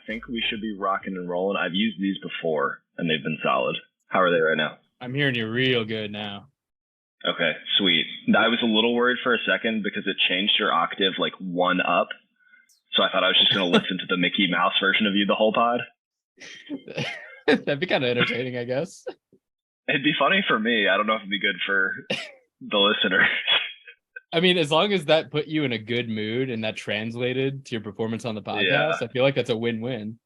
think we should be rocking and rolling. I've used these before, and they've been solid. How are they right now? I'm hearing you real good now. Okay, sweet. I was a little worried for a second because it changed your octave like one up. So I thought I was just going to listen to the Mickey Mouse version of you the whole pod. That'd be kind of entertaining, I guess. It'd be funny for me. I don't know if it'd be good for the listener. I mean, as long as that put you in a good mood and that translated to your performance on the podcast, Yeah. I feel like that's a win-win.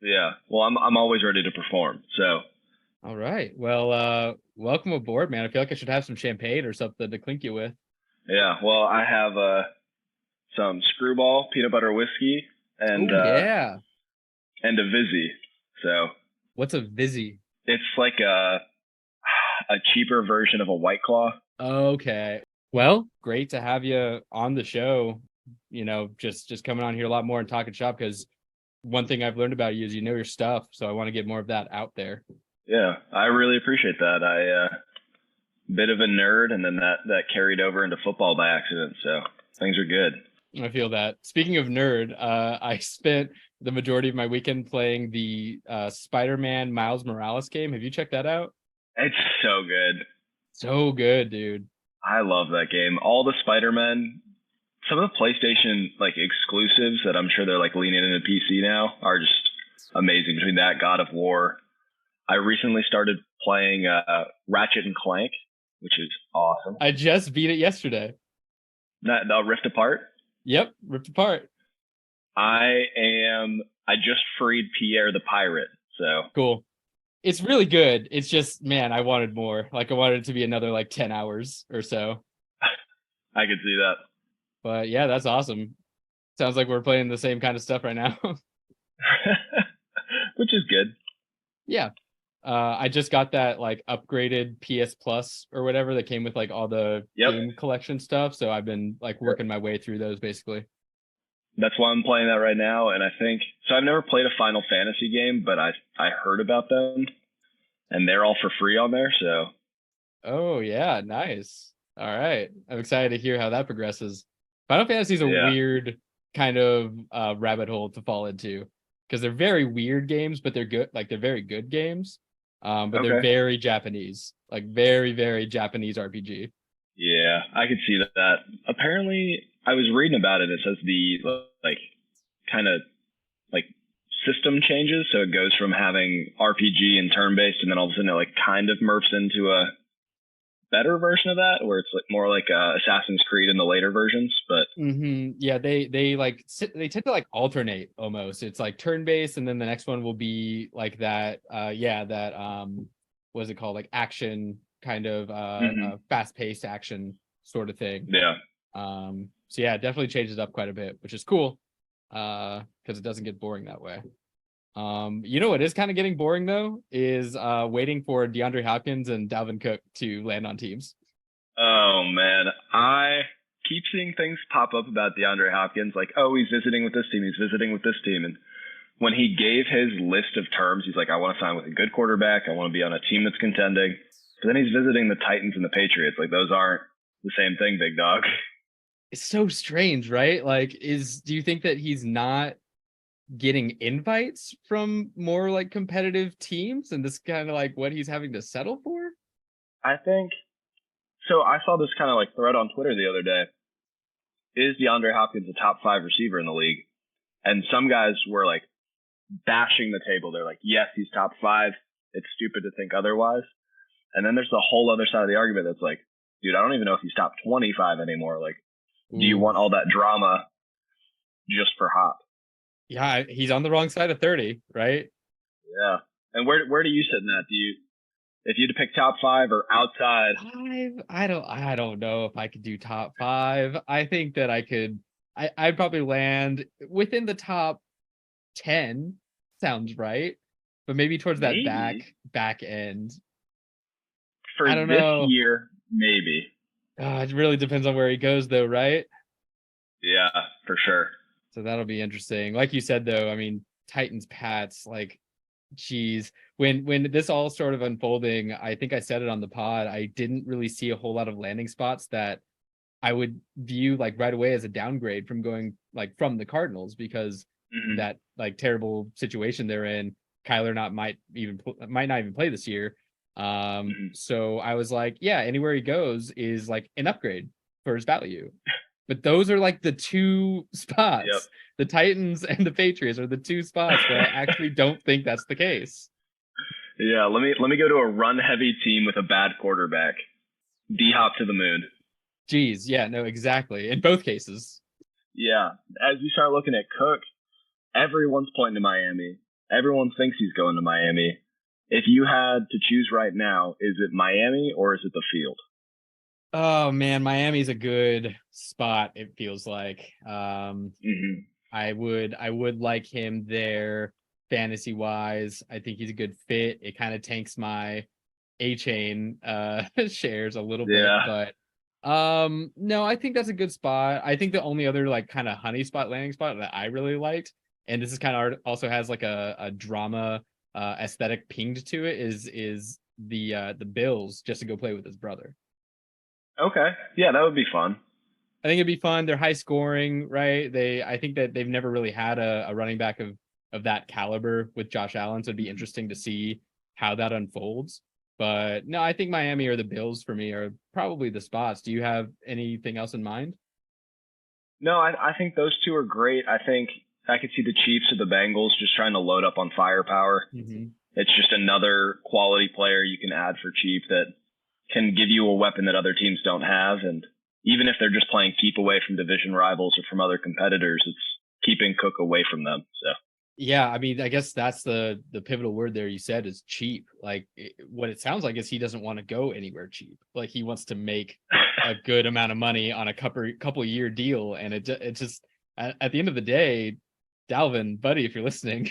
Yeah. Well, I'm always ready to perform. So. All right. Well, welcome aboard, man. I feel like I should have some champagne or something to clink you with. Yeah. Well, I have some Screwball peanut butter whiskey and yeah, and a Vizzy. So. What's a Vizzy? It's like a cheaper version of a White Claw. Okay. Well, great to have you on the show. You know, just coming on here a lot more and talking shop, because one thing I've learned about you is you know your stuff. So I want to get more of that out there. Yeah, I really appreciate that. Bit of a nerd, and then that carried over into football by accident. So things are good. I feel that. Speaking of nerd, I spent the majority of my weekend playing the Spider-Man Miles Morales game. Have you checked that out? It's so good. So good, dude. I love that game. All the Spider-Man, some of the PlayStation like exclusives that I'm sure they're like leaning into PC now are just amazing. Between that, God of War. I recently started playing Ratchet and Clank, which is awesome. I just beat it yesterday. The Rift Apart? Yep, Rift Apart. I just freed Pierre the pirate, so. Cool. It's really good. It's just, man, I wanted more. Like, I wanted it to be another, 10 hours or so. I could see that. But, yeah, that's awesome. Sounds like we're playing the same kind of stuff right now. Which is good. Yeah. I just got that, upgraded PS Plus or whatever that came with, all the game collection stuff. So I've been, working my way through those, basically. That's why I'm playing that right now, and I think so. I've never played a Final Fantasy game, but I heard about them, and they're all for free on there. So, oh yeah, nice. All right, I'm excited to hear how that progresses. Final Fantasy is a weird kind of rabbit hole to fall into, because they're very weird games, but they're good. They're very good games, but they're very Japanese, very very Japanese RPG. Yeah, I could see that. Apparently, I was reading about it. It says the kind of system changes, so it goes from having RPG and turn-based, and then all of a sudden it kind of morphs into a better version of that, where it's more like Assassin's Creed in the later versions. But yeah, they tend to alternate almost. It's turn-based, and then the next one will be that. What is it called? Action kind of fast-paced action sort of thing. Yeah. So yeah, it definitely changes up quite a bit, which is cool, because it doesn't get boring that way. You know what is kind of getting boring though is waiting for DeAndre Hopkins and Dalvin Cook to land on teams. Oh man, I keep seeing things pop up about DeAndre Hopkins, he's visiting with this team, he's visiting with this team, and when he gave his list of terms, he's like, I want to sign with a good quarterback, I want to be on a team that's contending. But then he's visiting the Titans and the Patriots. Those aren't the same thing, big dog. It's so strange, right? Do you think that he's not getting invites from more competitive teams, and this kind of what he's having to settle for? I think so. I saw this kind of thread on Twitter the other day. Is DeAndre Hopkins a top 5 receiver in the league? And some guys were bashing the table. They're yes, he's top 5. It's stupid to think otherwise. And then there's the whole other side of the argument that's dude, I don't even know if he's top 25 anymore. Do you want all that drama just for Hop? Yeah, he's on the wrong side of 30, right? Yeah. And where do you sit in that? If you'd pick top 5 or outside? 5? I don't know if I could do top 5. I think that I'd probably land within the top 10. Sounds right. But maybe towards that back end. For I don't this know. year, maybe. It really depends on where he goes, though, right? Yeah, for sure. So that'll be interesting. Like you said, though, I mean, Titans, Pats, geez. When this all sort of unfolding, I think I said it on the pod, I didn't really see a whole lot of landing spots that I would view right away as a downgrade from going from the Cardinals, because that like terrible situation they're in, Kyler might not even play this year. So I was like, yeah, anywhere he goes is like an upgrade for his value. But those are like the two spots. Yep. The Titans and the Patriots are the two spots where I actually don't think that's the case. Yeah, let me go to a run heavy team with a bad quarterback. D-hop to the moon. Jeez, yeah, no, exactly. In both cases. Yeah, as you start looking at Cook, everyone's pointing to Miami. Everyone thinks he's going to Miami. If you had to choose right now, is it Miami or is it the field? Oh man, Miami's a good spot, it feels like. I would like him there fantasy wise. I think he's a good fit. It kind of tanks my A-Chain shares a little bit, but no, I think that's a good spot. I think the only other like kind of honey spot landing spot that I really liked, and this is kind of also has like a drama aesthetic pinged to it, is the Bills, just to go play with his brother. Okay. Yeah, that would be fun. I think it'd be fun. They're high scoring, right? I think that they've never really had a running back of that caliber with Josh Allen, so it'd be interesting to see how that unfolds. But no, I think Miami or the Bills for me are probably the spots. Do you have anything else in mind? No, I think those two are great. I think I could see the Chiefs or the Bengals just trying to load up on firepower. It's just another quality player you can add for cheap that can give you a weapon that other teams don't have. And even if they're just playing keep away from division rivals or from other competitors, it's keeping Cook away from them. So yeah, I mean, I guess that's the pivotal word there you said is cheap. Like what it sounds like is he doesn't want to go anywhere cheap. Like he wants to make a good amount of money on a couple year deal. And it just at the end of the day, Dalvin, buddy, if you're listening,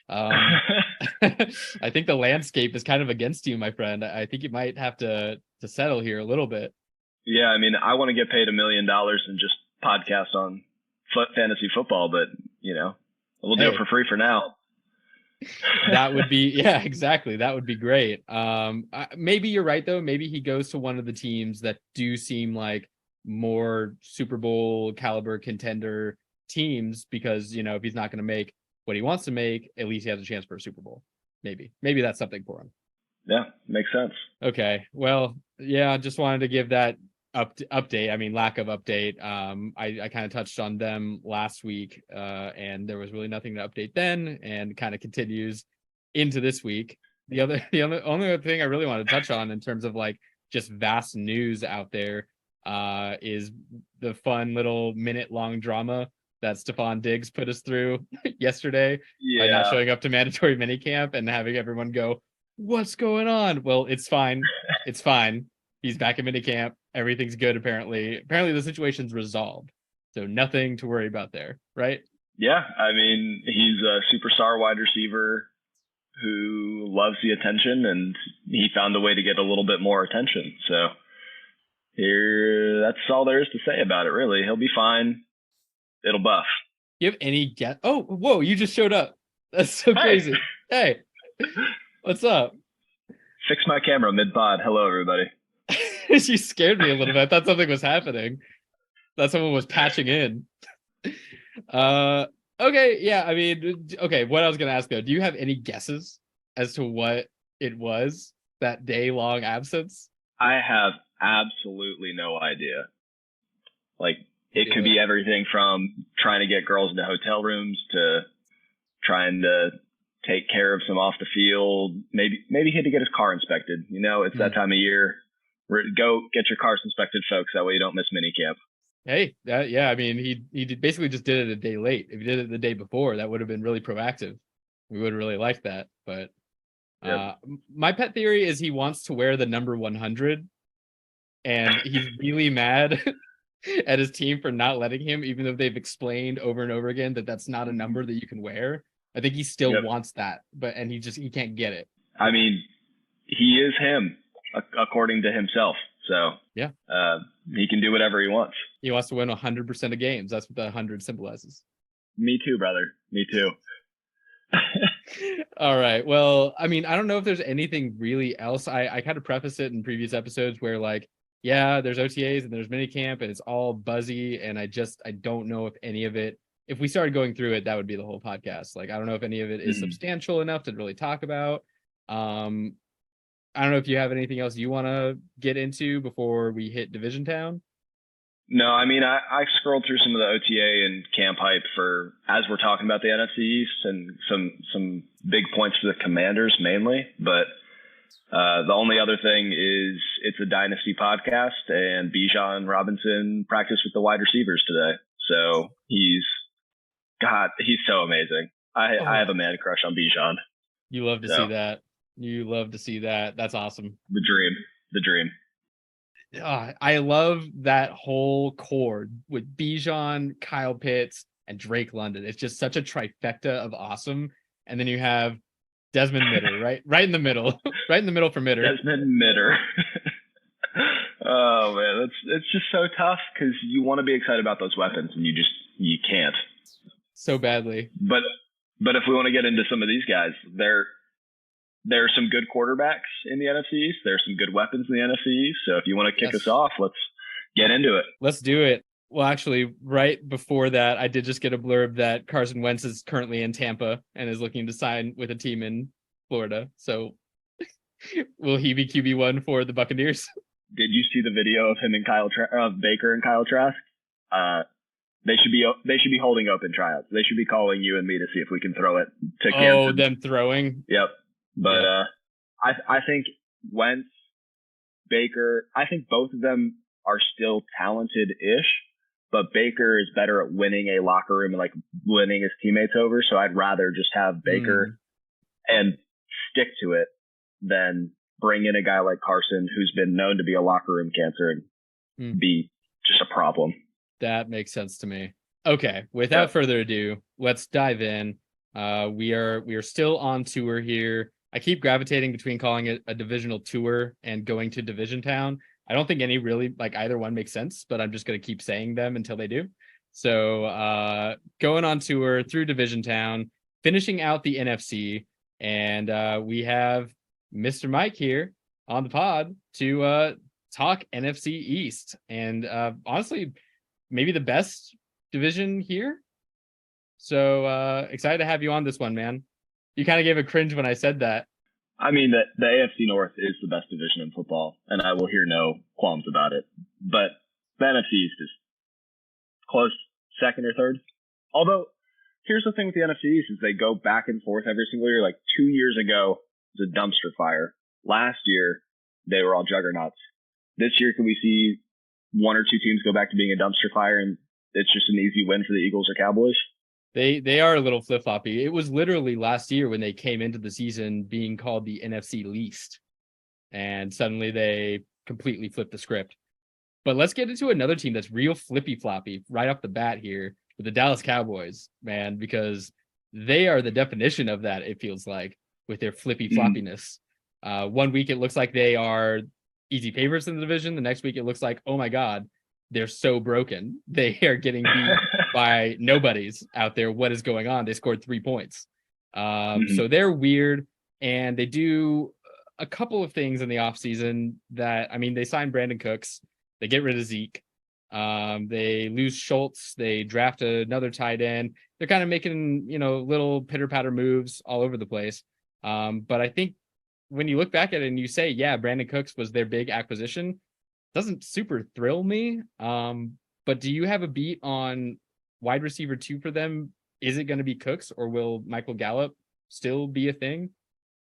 I think the landscape is kind of against you, my friend. I think you might have to settle here a little bit. Yeah, I mean, I want to get paid $1 million and just podcast on fantasy football, but we'll do it for free for now. That would be, yeah, exactly. That would be great. Maybe you're right though. Maybe he goes to one of the teams that do seem like more Super Bowl caliber contender teams, because if he's not going to make what he wants to make, at least he has a chance for a Super Bowl. Maybe that's something for him. Yeah, makes sense. Okay, well, yeah, just wanted to give that update. I mean, lack of update. I kind of touched on them last week, and there was really nothing to update then, and kind of continues into this week. The only other thing I really want to touch on in terms of like just vast news out there is the fun little minute-long drama that Stephon Diggs put us through yesterday by not showing up to mandatory minicamp and having everyone go, "What's going on?" Well, it's fine. It's fine. He's back in minicamp. Everything's good, apparently. Apparently the situation's resolved. So nothing to worry about there, right? Yeah, I mean, he's a superstar wide receiver who loves the attention, and he found a way to get a little bit more attention. So that's all there is to say about it, really. He'll be fine. It'll buff. You have any guess? Oh, whoa, you just showed up. That's so crazy. Hey, what's up? Fix my camera mid-pod. Hello, everybody. She scared me a little bit. I thought something was happening. That someone was patching in. Okay, yeah, I mean, okay, what I was going to ask, though, do you have any guesses as to what it was, that day-long absence? I have absolutely no idea. Like, it could be everything from trying to get girls into hotel rooms to trying to take care of some off the field. Maybe he had to get his car inspected. It's that time of year. Go get your cars inspected, folks. That way you don't miss minicamp. Hey, I mean, he basically just did it a day late. If he did it the day before, that would have been really proactive. We would have really liked that. But my pet theory is he wants to wear the number 100, and he's really mad at his team for not letting him, even though they've explained over and over again that that's not a number that you can wear. I think he still wants that, and he can't get it. I mean, he is him, according to himself. So yeah, he can do whatever he wants. He wants to win 100% of games. That's what the 100 symbolizes. Me too, brother. Me too. All right. Well, I mean, I don't know if there's anything really else. I kind of preface it in previous episodes where like, yeah, there's OTAs and there's minicamp and it's all buzzy, and I don't know if any of it if we started going through it, that would be the whole podcast. Like, I don't know if any of it is substantial enough to really talk about. I don't know if you have anything else you want to get into before we hit Division Town. No, I mean, I scrolled through some of the OTA and camp hype for, as we're talking about the NFC East, and some big points for the Commanders mainly. But the only other thing is it's a Dynasty podcast, and Bijan Robinson practiced with the wide receivers today. So he's so amazing. I have a man crush on Bijan. You love to see that. You love to see that. That's awesome. The dream. I love that whole core with Bijan, Kyle Pitts, and Drake London. It's just such a trifecta of awesome. And then you have Desmond Mitter, right in the middle, right in the middle for Mitter. Desmond Mitter. Oh man, it's just so tough because you want to be excited about those weapons and you can't. So badly. But if we want to get into some of these guys, there are some good quarterbacks in the NFC East. There are some good weapons in the NFC East. So if you want to kick us off, let's get into it. Let's do it. Well, actually, right before that, I did just get a blurb that Carson Wentz is currently in Tampa and is looking to sign with a team in Florida. So will he be QB1 for the Buccaneers? Did you see the video of him and Baker and Kyle Trask? They should be holding open tryouts. They should be calling you and me to see if we can throw it to Kansas. Oh, them throwing? Yep. But I think Wentz, Baker, I think both of them are still talented-ish, but Baker is better at winning a locker room and like winning his teammates over. So I'd rather just have Baker and stick to it than bring in a guy like Carson who's been known to be a locker room cancer and be just a problem. That makes sense to me. Okay, without further ado, let's dive in. We are still on tour here. I keep gravitating between calling it a divisional tour and going to Division Town. I don't think any really, like, either one makes sense, but I'm just going to keep saying them until they do. So going on tour through Division Town, finishing out the NFC, and we have Mr. Mike here on the pod to talk NFC East. And honestly, maybe the best division here. So excited to have you on this one, man. You kind of gave a cringe when I said that. I mean, the AFC North is the best division in football, and I will hear no qualms about it. But the NFC East is close second or third. Although, here's the thing with the NFC East is they go back and forth every single year. Like 2 years ago, it was a dumpster fire. Last year, they were all juggernauts. This year, can we see one or two teams go back to being a dumpster fire and it's just an easy win for the Eagles or Cowboys? They are a little flip-floppy. It was literally last year when they came into the season being called the NFC least. And suddenly they completely flipped the script. But let's get into another team that's real flippy-floppy right off the bat here with the Dallas Cowboys, man, because they are the definition of that, it feels like, with their flippy-floppiness. 1 week it looks like they are easy favorites in the division. The next week it looks like, oh my God, they're so broken. They are getting beat by nobodies out there. What is going on? They scored 3 points. So they're weird. And they do a couple of things in the offseason that, I mean, they signed Brandon Cooks. They get rid of Zeke. They lose Schultz. They draft another tight end. They're kind of making, little pitter-patter moves all over the place. But I think when you look back at it and you say, yeah, Brandon Cooks was their big acquisition, doesn't super thrill me. But do you have a beat on wide receiver 2 for them? Is it going to be Cooks or will Michael Gallup still be a thing?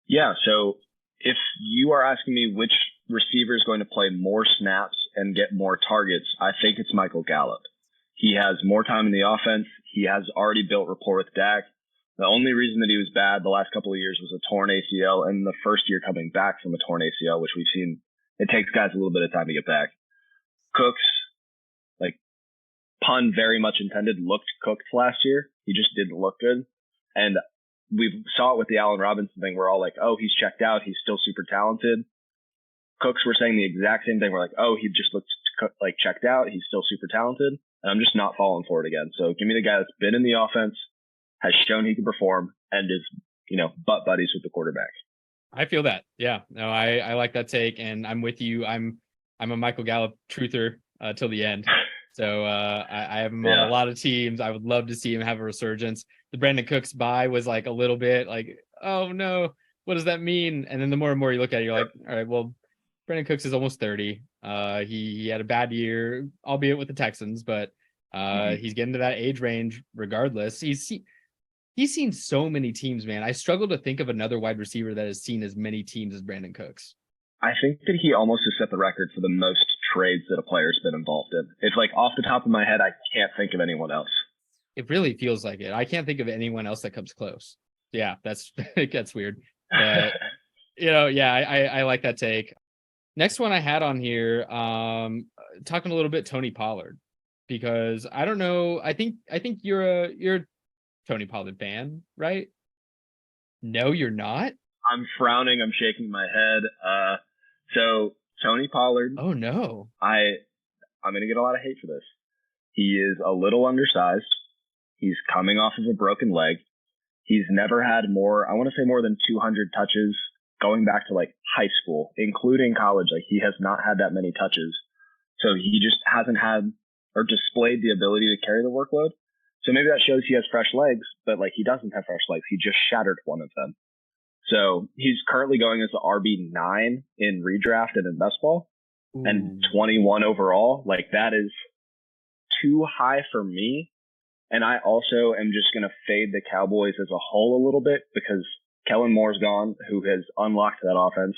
Yeah. So if you are asking me which receiver is going to play more snaps and get more targets, I think it's Michael Gallup. He has more time in the offense. He has already built rapport with Dak. The only reason that he was bad the last couple of years was a torn ACL, and the first year coming back from a torn ACL, which we've seen, it takes guys a little bit of time to get back. Cooks, like, pun very much intended, looked cooked last year. He just didn't look good. And we saw it with the Allen Robinson thing. We're all like, oh, he's checked out. He's still super talented. Cooks were saying the exact same thing. We're like, oh, he just looks like checked out. He's still super talented. And I'm just not falling for it again. So give me the guy that's been in the offense, has shown he can perform, and is, butt buddies with the quarterback. I feel that. Yeah. No, I like that take, and I'm with you. I'm a Michael Gallup truther till the end. So I have him on a lot of teams. I would love to see him have a resurgence. The Brandon Cooks buy was like a little bit like, oh no, what does that mean? And then the more and more you look at it, you're like, all right, well, Brandon Cooks is almost 30. He had a bad year, albeit with the Texans, but he's getting to that age range regardless. He's seen so many teams, man. I struggle to think of another wide receiver that has seen as many teams as Brandon Cooks. I think that he almost has set the record for the most trades that a player's been involved in. It's like off the top of my head, I can't think of anyone else. It really feels like it. I can't think of anyone else that comes close. Yeah, it gets weird. But I like that take. Next one I had on here, talking a little bit Tony Pollard, because I don't know. I think you're a Tony Pollard fan, right? No, you're not. I'm frowning. I'm shaking my head. So Tony Pollard. Oh no. I'm gonna get a lot of hate for this. He is a little undersized. He's coming off of a broken leg. He's never had more than 200 touches going back to like high school, including college. Like he has not had that many touches. So he just hasn't had or displayed the ability to carry the workload. So maybe that shows he has fresh legs, but like he doesn't have fresh legs. He just shattered one of them. So he's currently going as the RB9 in redraft and in best ball. Ooh. And 21 overall. Like that is too high for me. And I also am just going to fade the Cowboys as a whole a little bit because Kellen Moore's gone, who has unlocked that offense.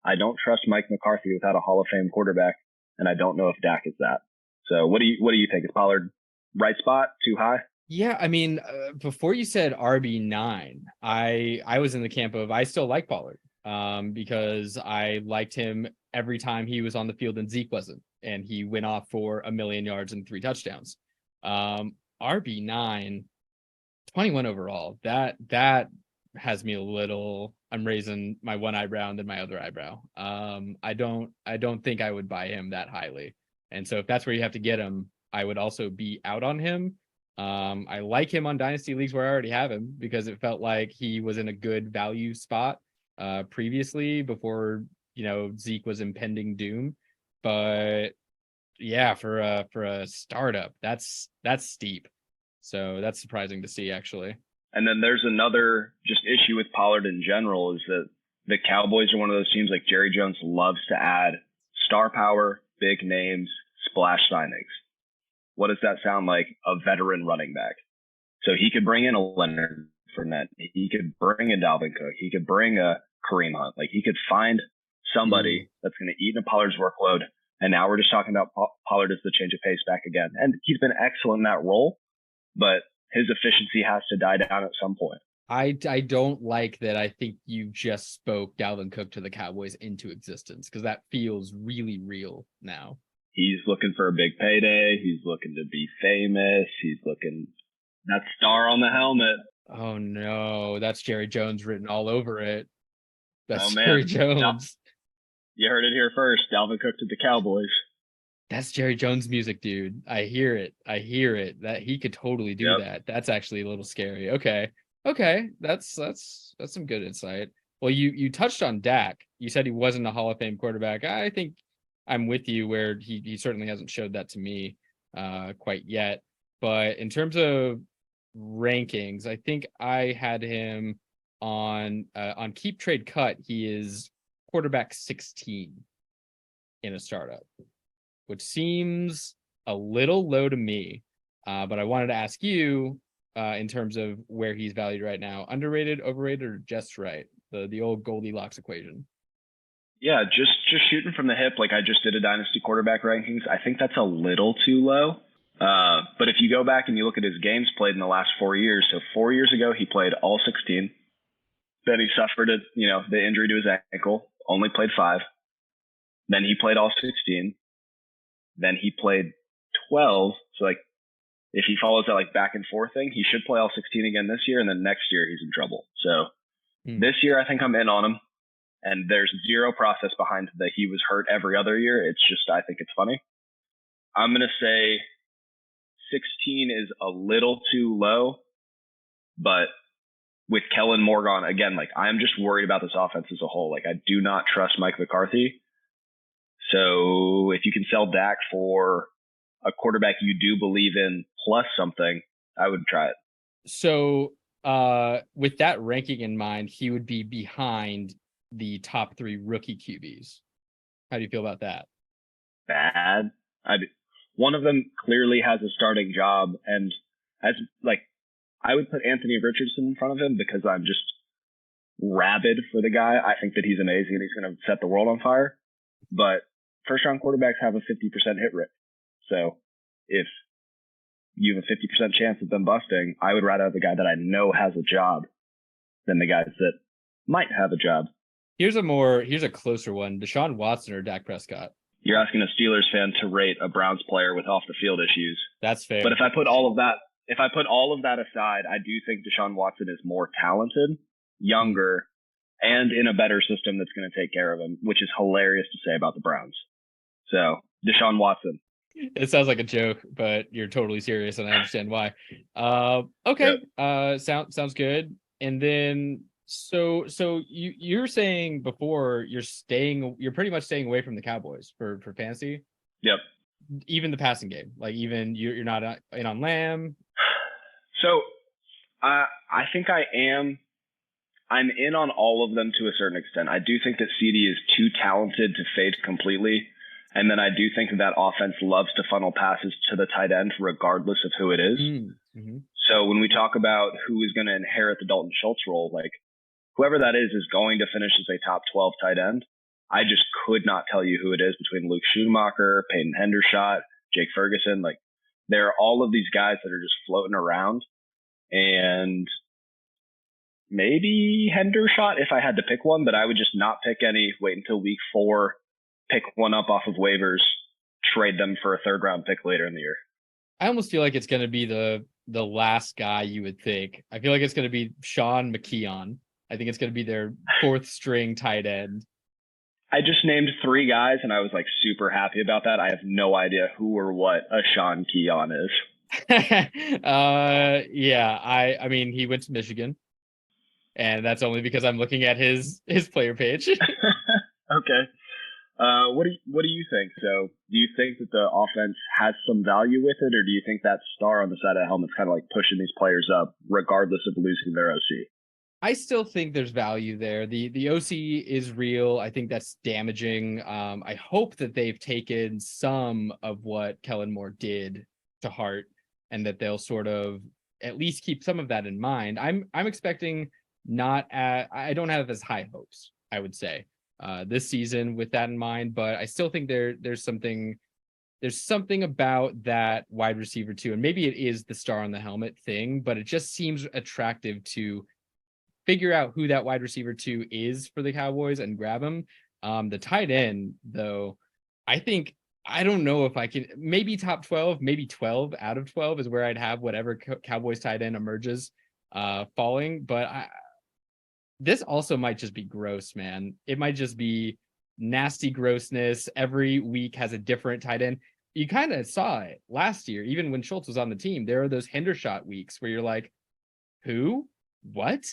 I don't trust Mike McCarthy without a Hall of Fame quarterback, and I don't know if Dak is that. So what do you think? Is Pollard right spot, too high? Yeah, I mean, before you said RB9, I was in the camp of I still like Pollard because I liked him every time he was on the field and Zeke wasn't, and he went off for 1,000,000 yards and 3 touchdowns. RB9, 21 overall. That has me a little. I'm raising my one eyebrow and then my other eyebrow. I don't think I would buy him that highly, and so if that's where you have to get him, I would also be out on him. I like him on dynasty leagues where I already have him because it felt like he was in a good value spot previously before Zeke was impending doom. But yeah, for a startup, that's steep. So that's surprising to see, actually. And then there's another just issue with Pollard in general is that the Cowboys are one of those teams like Jerry Jones loves to add star power, big names, splash signings. What does that sound like? A veteran running back. So he could bring in a Leonard Fournette. He could bring a Dalvin Cook. He could bring a Kareem Hunt. Like he could find somebody that's going to eat into Pollard's workload. And now we're just talking about Pollard as the change of pace back again. And he's been excellent in that role, but his efficiency has to die down at some point. I don't like that. I think you just spoke Dalvin Cook to the Cowboys into existence because that feels really real now. He's looking for a big payday. He's looking to be famous. He's looking that star on the helmet. Oh no, that's Jerry Jones written all over it. That's Jerry Jones. You heard it here first. Dalvin Cook to the Cowboys. That's Jerry Jones music, dude. I hear it. That he could totally do that. That's actually a little scary. Okay. That's some good insight. Well, you touched on Dak. You said he wasn't a Hall of Fame quarterback. I think I'm with you where he certainly hasn't showed that to me quite yet. But in terms of rankings, I think I had him on Keep Trade Cut. He is quarterback 16 in a startup, which seems a little low to me. But I wanted to ask you in terms of where he's valued right now, underrated, overrated, or just right? The old Goldilocks equation. Yeah, just shooting from the hip. Like I just did a dynasty quarterback rankings. I think that's a little too low. But if you go back and you look at his games played in the last 4 years, so 4 years ago he played all 16. Then he suffered the injury to his ankle, only played 5. Then he played all 16. Then he played 12. So like if he follows that like back and forth thing, he should play all 16 again this year, and then next year he's in trouble. So this year I think I'm in on him. And there's zero process behind that he was hurt every other year. It's just, I think it's funny. I'm going to say 16 is a little too low, but with Kellen Moore gone, again, like I'm just worried about this offense as a whole. Like I do not trust Mike McCarthy. So if you can sell Dak for a quarterback you do believe in plus something, I would try it. So with that ranking in mind, he would be behind the top 3 rookie QBs. How do you feel about that? Bad. One of them clearly has a starting job, and as like I would put Anthony Richardson in front of him because I'm just rabid for the guy. I think that he's amazing and he's going to set the world on fire. But first round quarterbacks have a 50% hit rate. So if you have a 50% chance of them busting, I would rather have the guy that I know has a job than the guys that might have a job. Here's a closer one. Deshaun Watson or Dak Prescott? You're asking a Steelers fan to rate a Browns player with off the field issues. That's fair. But if I put all of that aside, I do think Deshaun Watson is more talented, younger, and in a better system that's going to take care of him, which is hilarious to say about the Browns. So, Deshaun Watson. It sounds like a joke, but you're totally serious, and I understand why. Okay. Yep. Sounds good. And then, so you're saying before you're pretty much staying away from the Cowboys for fantasy. Yep. Even the passing game, like even you're not in on Lamb. So, I think I am. I'm in on all of them to a certain extent. I do think that CD is too talented to fade completely. And then I do think that offense loves to funnel passes to the tight end regardless of who it is. Mm-hmm. So when we talk about who is going to inherit the Dalton Schultz role, like whoever that is going to finish as a top 12 tight end. I just could not tell you who it is between Luke Schumacher, Peyton Hendershot, Jake Ferguson. Like there are all of these guys that are just floating around. And maybe Hendershot if I had to pick one, but I would just not pick any, wait until week 4, pick one up off of waivers, trade them for a 3rd round pick later in the year. I almost feel like it's going to be the last guy you would think. I feel like it's going to be Sean McKeon. I think it's going to be their 4th string tight end. I just named 3 guys and I was like super happy about that. I have no idea who or what a Sean Keon is. Yeah, I mean, he went to Michigan. And that's only because I'm looking at his player page. Okay. What do you think? So do you think that the offense has some value with it, or do you think that star on the side of the helmet's kind of like pushing these players up regardless of losing their OC? I still think there's value there. The OC is real. I think that's damaging. I hope that they've taken some of what Kellen Moore did to heart and that they'll sort of at least keep some of that in mind. I'm expecting I don't have as high hopes, I would say, this season with that in mind, but I still think there's something about that wide receiver too. And maybe it is the star on the helmet thing, but it just seems attractive to figure out who that wide receiver 2 is for the Cowboys and grab him. The tight end, though, I don't know if I can, maybe top 12, maybe 12 out of 12 is where I'd have whatever Cowboys tight end emerges falling. But this also might just be gross, man. It might just be nasty grossness. Every week has a different tight end. You kind of saw it last year, even when Schultz was on the team. There are those Hendershot weeks where you're like, who? What?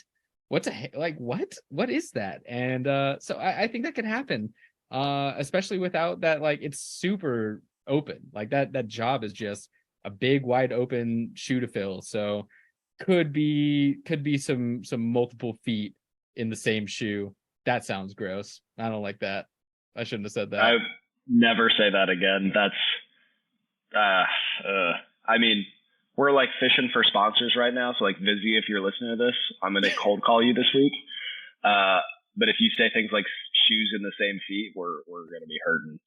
What is that? And so I think that could happen, especially without that. Like it's super open. Like that job is just a big wide open shoe to fill. So could be some multiple feet in the same shoe. That sounds gross. I don't like that. I shouldn't have said that. I never say that again. That's I mean, we're like fishing for sponsors right now. So like Vizzy, if you're listening to this, I'm going to cold call you this week. But if you say things like shoes in the same feet, we're going to be hurting.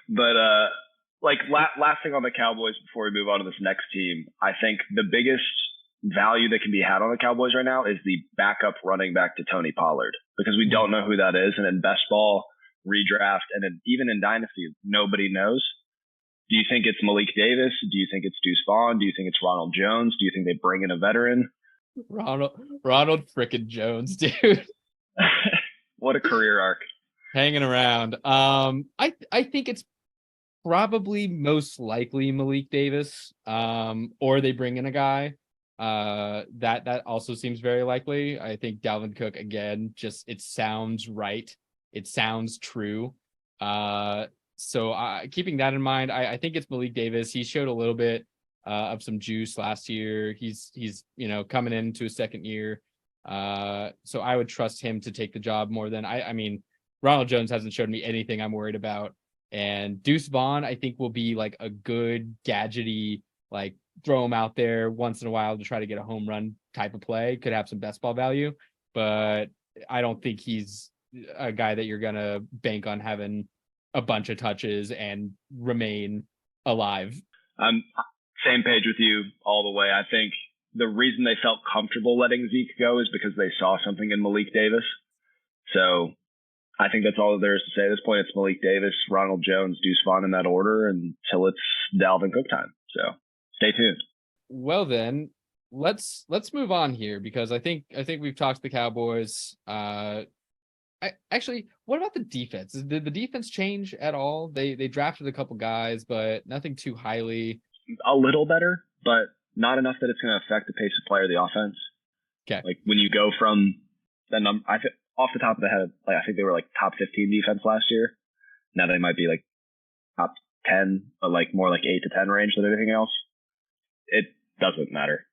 But like last thing on the Cowboys before we move on to this next team, I think the biggest value that can be had on the Cowboys right now is the backup running back to Tony Pollard, because we don't know who that is. And in best ball, redraft, and even in Dynasty, nobody knows. Do you think it's Malik Davis? Do you think it's Deuce Vaughn? Do you think it's Ronald Jones? Do you think they bring in a veteran? Ronald frickin' Jones, dude. What a career arc. Hanging around. I think it's probably most likely Malik Davis, or they bring in a guy. That also seems very likely. I think Dalvin Cook, again, just it sounds right it sounds true. So keeping that in mind, I think it's Malik Davis. He showed a little bit of some juice last year. He's coming into his second year. So I would trust him to take the job more than I mean, Ronald Jones hasn't showed me anything I'm worried about. And Deuce Vaughn, I think, will be like a good gadgety, like throw him out there once in a while to try to get a home run type of play. Could have some best ball value, but I don't think he's a guy that you're gonna bank on having a bunch of touches and remain alive. I'm same page with you all the way. I think the reason they felt comfortable letting Zeke go is because they saw something in Malik Davis. So I think that's all there is to say at this point. It's Malik Davis, Ronald Jones, Deuce Vaughn in that order until it's Dalvin Cook time. So stay tuned. Well then, let's move on here because I think we've talked to the Cowboys. Actually, what about the defense? Did the defense change at all? They drafted a couple guys, but nothing too highly. A little better, but not enough that it's going to affect the pace of play or the offense. Okay. Like when you go from the number, off the top of the head, like I think they were like top 15 defense last year. Now they might be like top 10, but like more like 8 to 10 range than anything else. It doesn't matter.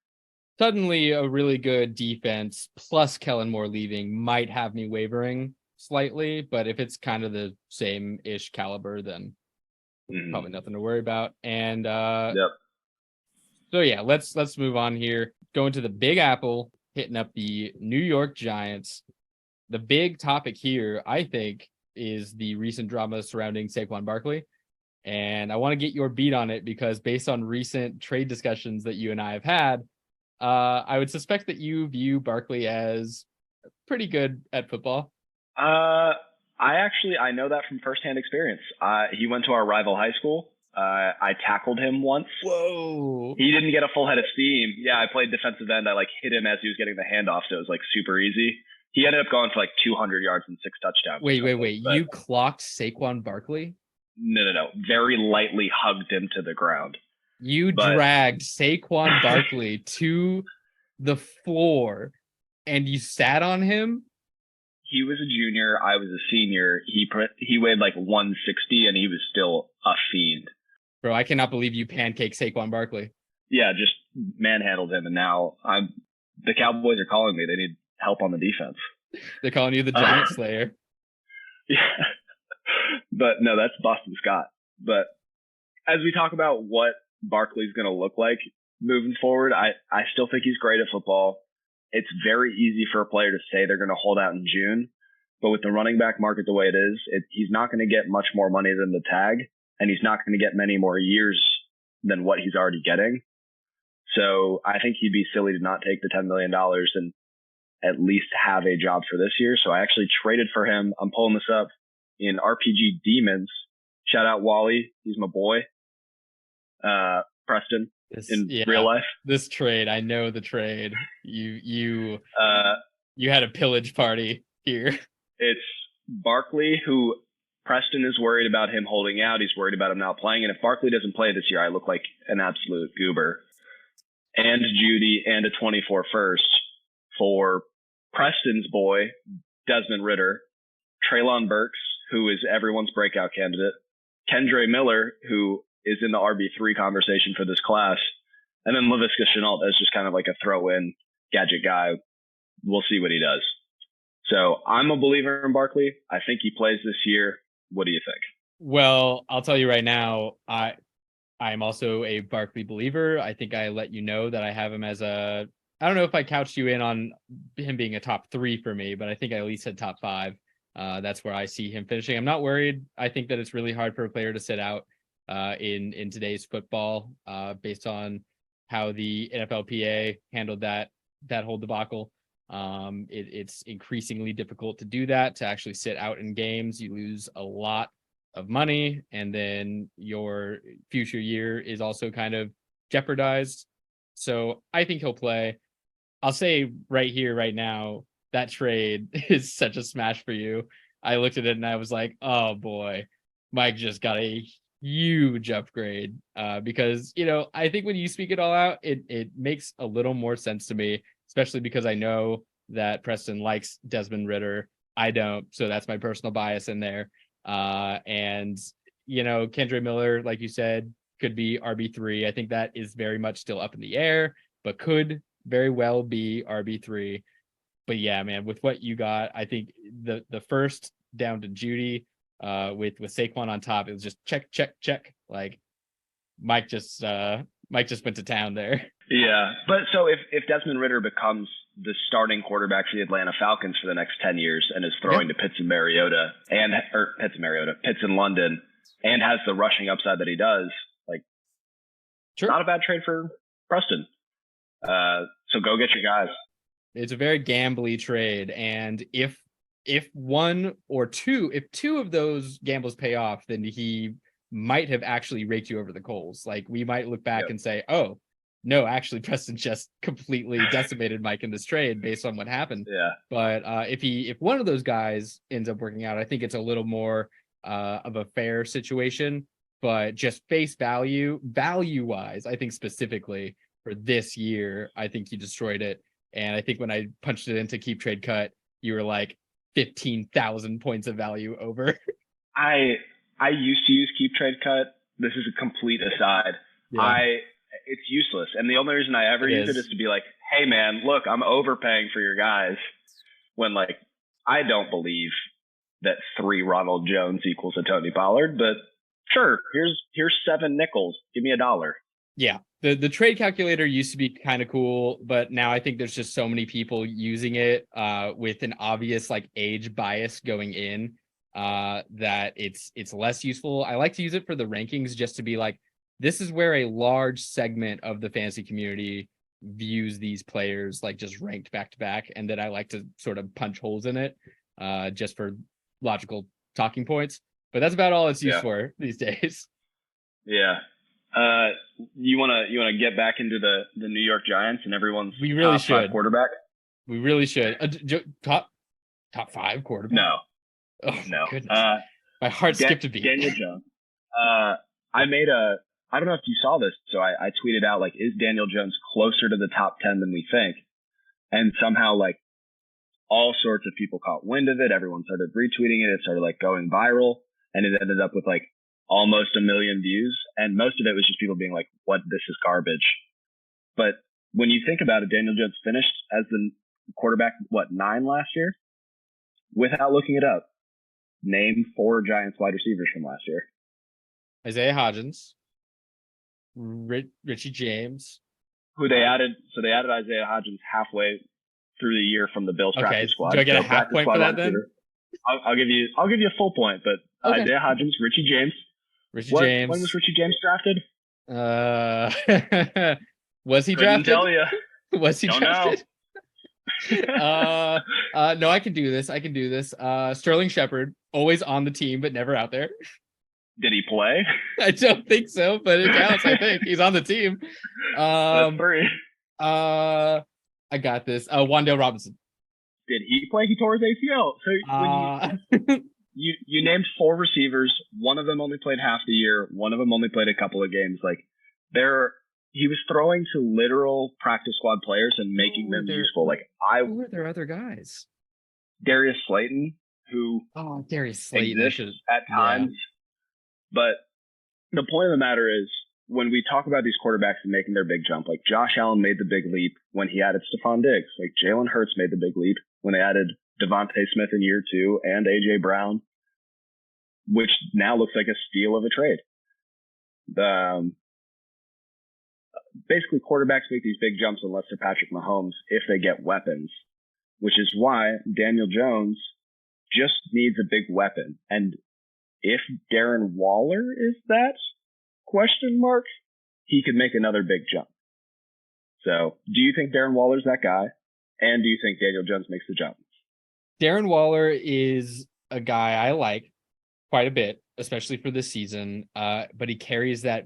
Suddenly, a really good defense plus Kellen Moore leaving might have me wavering slightly, but if it's kind of the same-ish caliber, then probably nothing to worry about. And yep. So yeah, let's move on here. Going to the Big Apple, hitting up the New York Giants. The big topic here, I think, is the recent drama surrounding Saquon Barkley. And I want to get your beat on it because based on recent trade discussions that you and I have had, I would suspect that you view Barkley as pretty good at football. I know that from firsthand experience. He went to our rival high school. I tackled him once. Whoa. He didn't get a full head of steam. Yeah, I played defensive end. I like hit him as he was getting the handoff, so it was like super easy. He ended up going for like 200 yards and 6 touchdowns. Wait. You clocked Saquon Barkley? No. Very lightly hugged him to the ground. You dragged Saquon Barkley to the floor and you sat on him? He was a junior. I was a senior. He weighed like 160 and he was still a fiend. Bro, I cannot believe you pancaked Saquon Barkley. Yeah, just manhandled him. And now the Cowboys are calling me. They need help on the defense. They're calling you the Giant Slayer. Yeah. But no, that's Boston Scott. But as we talk about what Barkley's going to look like moving forward, I still think he's great at football. It's very easy for a player to say they're going to hold out in June. But with the running back market the way it is, he's not going to get much more money than the tag. And he's not going to get many more years than what he's already getting. So I think he'd be silly to not take the $10 million and at least have a job for this year. So I actually traded for him. I'm pulling this up in RPG Demons. Shout out Wally. He's my boy. Preston real life. This trade, I know the trade. You had a pillage party here. It's Barkley, who Preston is worried about him holding out. He's worried about him not playing. And if Barkley doesn't play this year, I look like an absolute goober. And Judy and a 24 first for Preston's boy, Desmond Ridder, Treylon Burks, who is everyone's breakout candidate, Kendre Miller, who is in the RB3 conversation for this class, and then Laviska Shenault as just kind of like a throw-in gadget guy. We'll see what he does. So I'm a believer in Barkley. I think he plays this year. What do you think? Well, I'll tell you right now, I'm also a Barkley believer. I think I let you know that I have him as I don't know if I couched you in on him being a top 3 for me, but I think I at least said top 5. That's where I see him finishing. I'm not worried. I think that it's really hard for a player to sit out in today's football based on how the NFLPA handled that whole debacle. It's increasingly difficult to do that, to actually sit out in games. You lose a lot of money, and then your future year is also kind of jeopardized. So I think he'll play. I'll say right here, right now, that trade is such a smash for you. I looked at it and I was like, oh boy, Mike just got a huge upgrade because, I think when you speak it all out, it makes a little more sense to me, especially because I know that Preston likes Desmond Ridder. I don't. So that's my personal bias in there. And Kendre Miller, like you said, could be RB3. I think that is very much still up in the air, but could very well be RB3. But yeah, man, with what you got, I think the first down to Judy, with Saquon on top, it was just check, check, check. Like Mike just went to town there. Yeah, but so if Desmond Ridder becomes the starting quarterback for the Atlanta Falcons for the next 10 years and is throwing to Pitts and Pitts in London, and has the rushing upside that he does, like, sure, not a bad trade for Preston. So go get your guys. It's a very gambly trade, and if two of those gambles pay off, then he might have actually raked you over the coals. Like, we might look back and say, oh, no, actually, Preston just completely decimated Mike in this trade based on what happened. Yeah. But if one of those guys ends up working out, I think it's a little more of a fair situation. But just face value-wise, I think specifically for this year, I think you destroyed it. And I think when I punched it into keep trade cut, you were like 15,000 points of value over. I used to use keep trade cut. This is a complete aside. Yeah. It's useless. And the only reason I ever use it is to be like, hey man, look, I'm overpaying for your guys. When, like, I don't believe that 3 Ronald Jones equals a Tony Pollard, but sure, here's 7 nickels. Give me $1. Yeah. The trade calculator used to be kind of cool, but now I think there's just so many people using it with an obvious like age bias going in that it's less useful. I like to use it for the rankings just to be like, this is where a large segment of the fantasy community views these players like just ranked back to back, and then I like to sort of punch holes in it just for logical talking points. But that's about all it's used for these days. Yeah. You wanna get back into the New York Giants and everyone's top 5 quarterback? We really should. Top 5 quarterback? No. Oh no. Goodness. My heart skipped a beat. Daniel Jones. I don't know if you saw this, so I tweeted out, like, is Daniel Jones closer to the top 10 than we think? And somehow, like, all sorts of people caught wind of it. Everyone started retweeting it. It started like going viral, and it ended up with like almost 1 million views. And most of it was just people being like, what, this is garbage. But when you think about it, Daniel Jones finished as the quarterback, 9 last year? Without looking it up, name 4 Giants wide receivers from last year. Isaiah Hodgins, Richie James. Who they added. So they added Isaiah Hodgins halfway through the year from the Bills practice squad. Do I get a half point for that then? I'll give you a full point, but Isaiah Hodgins, Richie James. James. When was Richie James drafted? Was he drafted? Tell you. Was he drafted? No, I can do this. Sterling Shepard, always on the team but never out there. Did he play? I don't think so, but it counts. I think he's on the team. That's 3. I got this. Wan'Dale Robinson. Did he play? He tore his ACL. So when you named 4 receivers. One of them only played half the year. One of them only played a couple of games. Like, he was throwing to literal practice squad players and making them useful. Like, who were there other guys? Darius Slayton, who exists at times. But the point of the matter is, when we talk about these quarterbacks and making their big jump, like Josh Allen made the big leap when he added Stephon Diggs. Like Jalen Hurts made the big leap when they added Devontae Smith in year 2 and A.J. Brown, which now looks like a steal of a trade. Basically, quarterbacks make these big jumps unless they're Patrick Mahomes if they get weapons, which is why Daniel Jones just needs a big weapon. And if Darren Waller is that question mark, he could make another big jump. So do you think Darren Waller's that guy? And do you think Daniel Jones makes the jump? Darren Waller is a guy I like quite a bit, especially for this season. But he carries that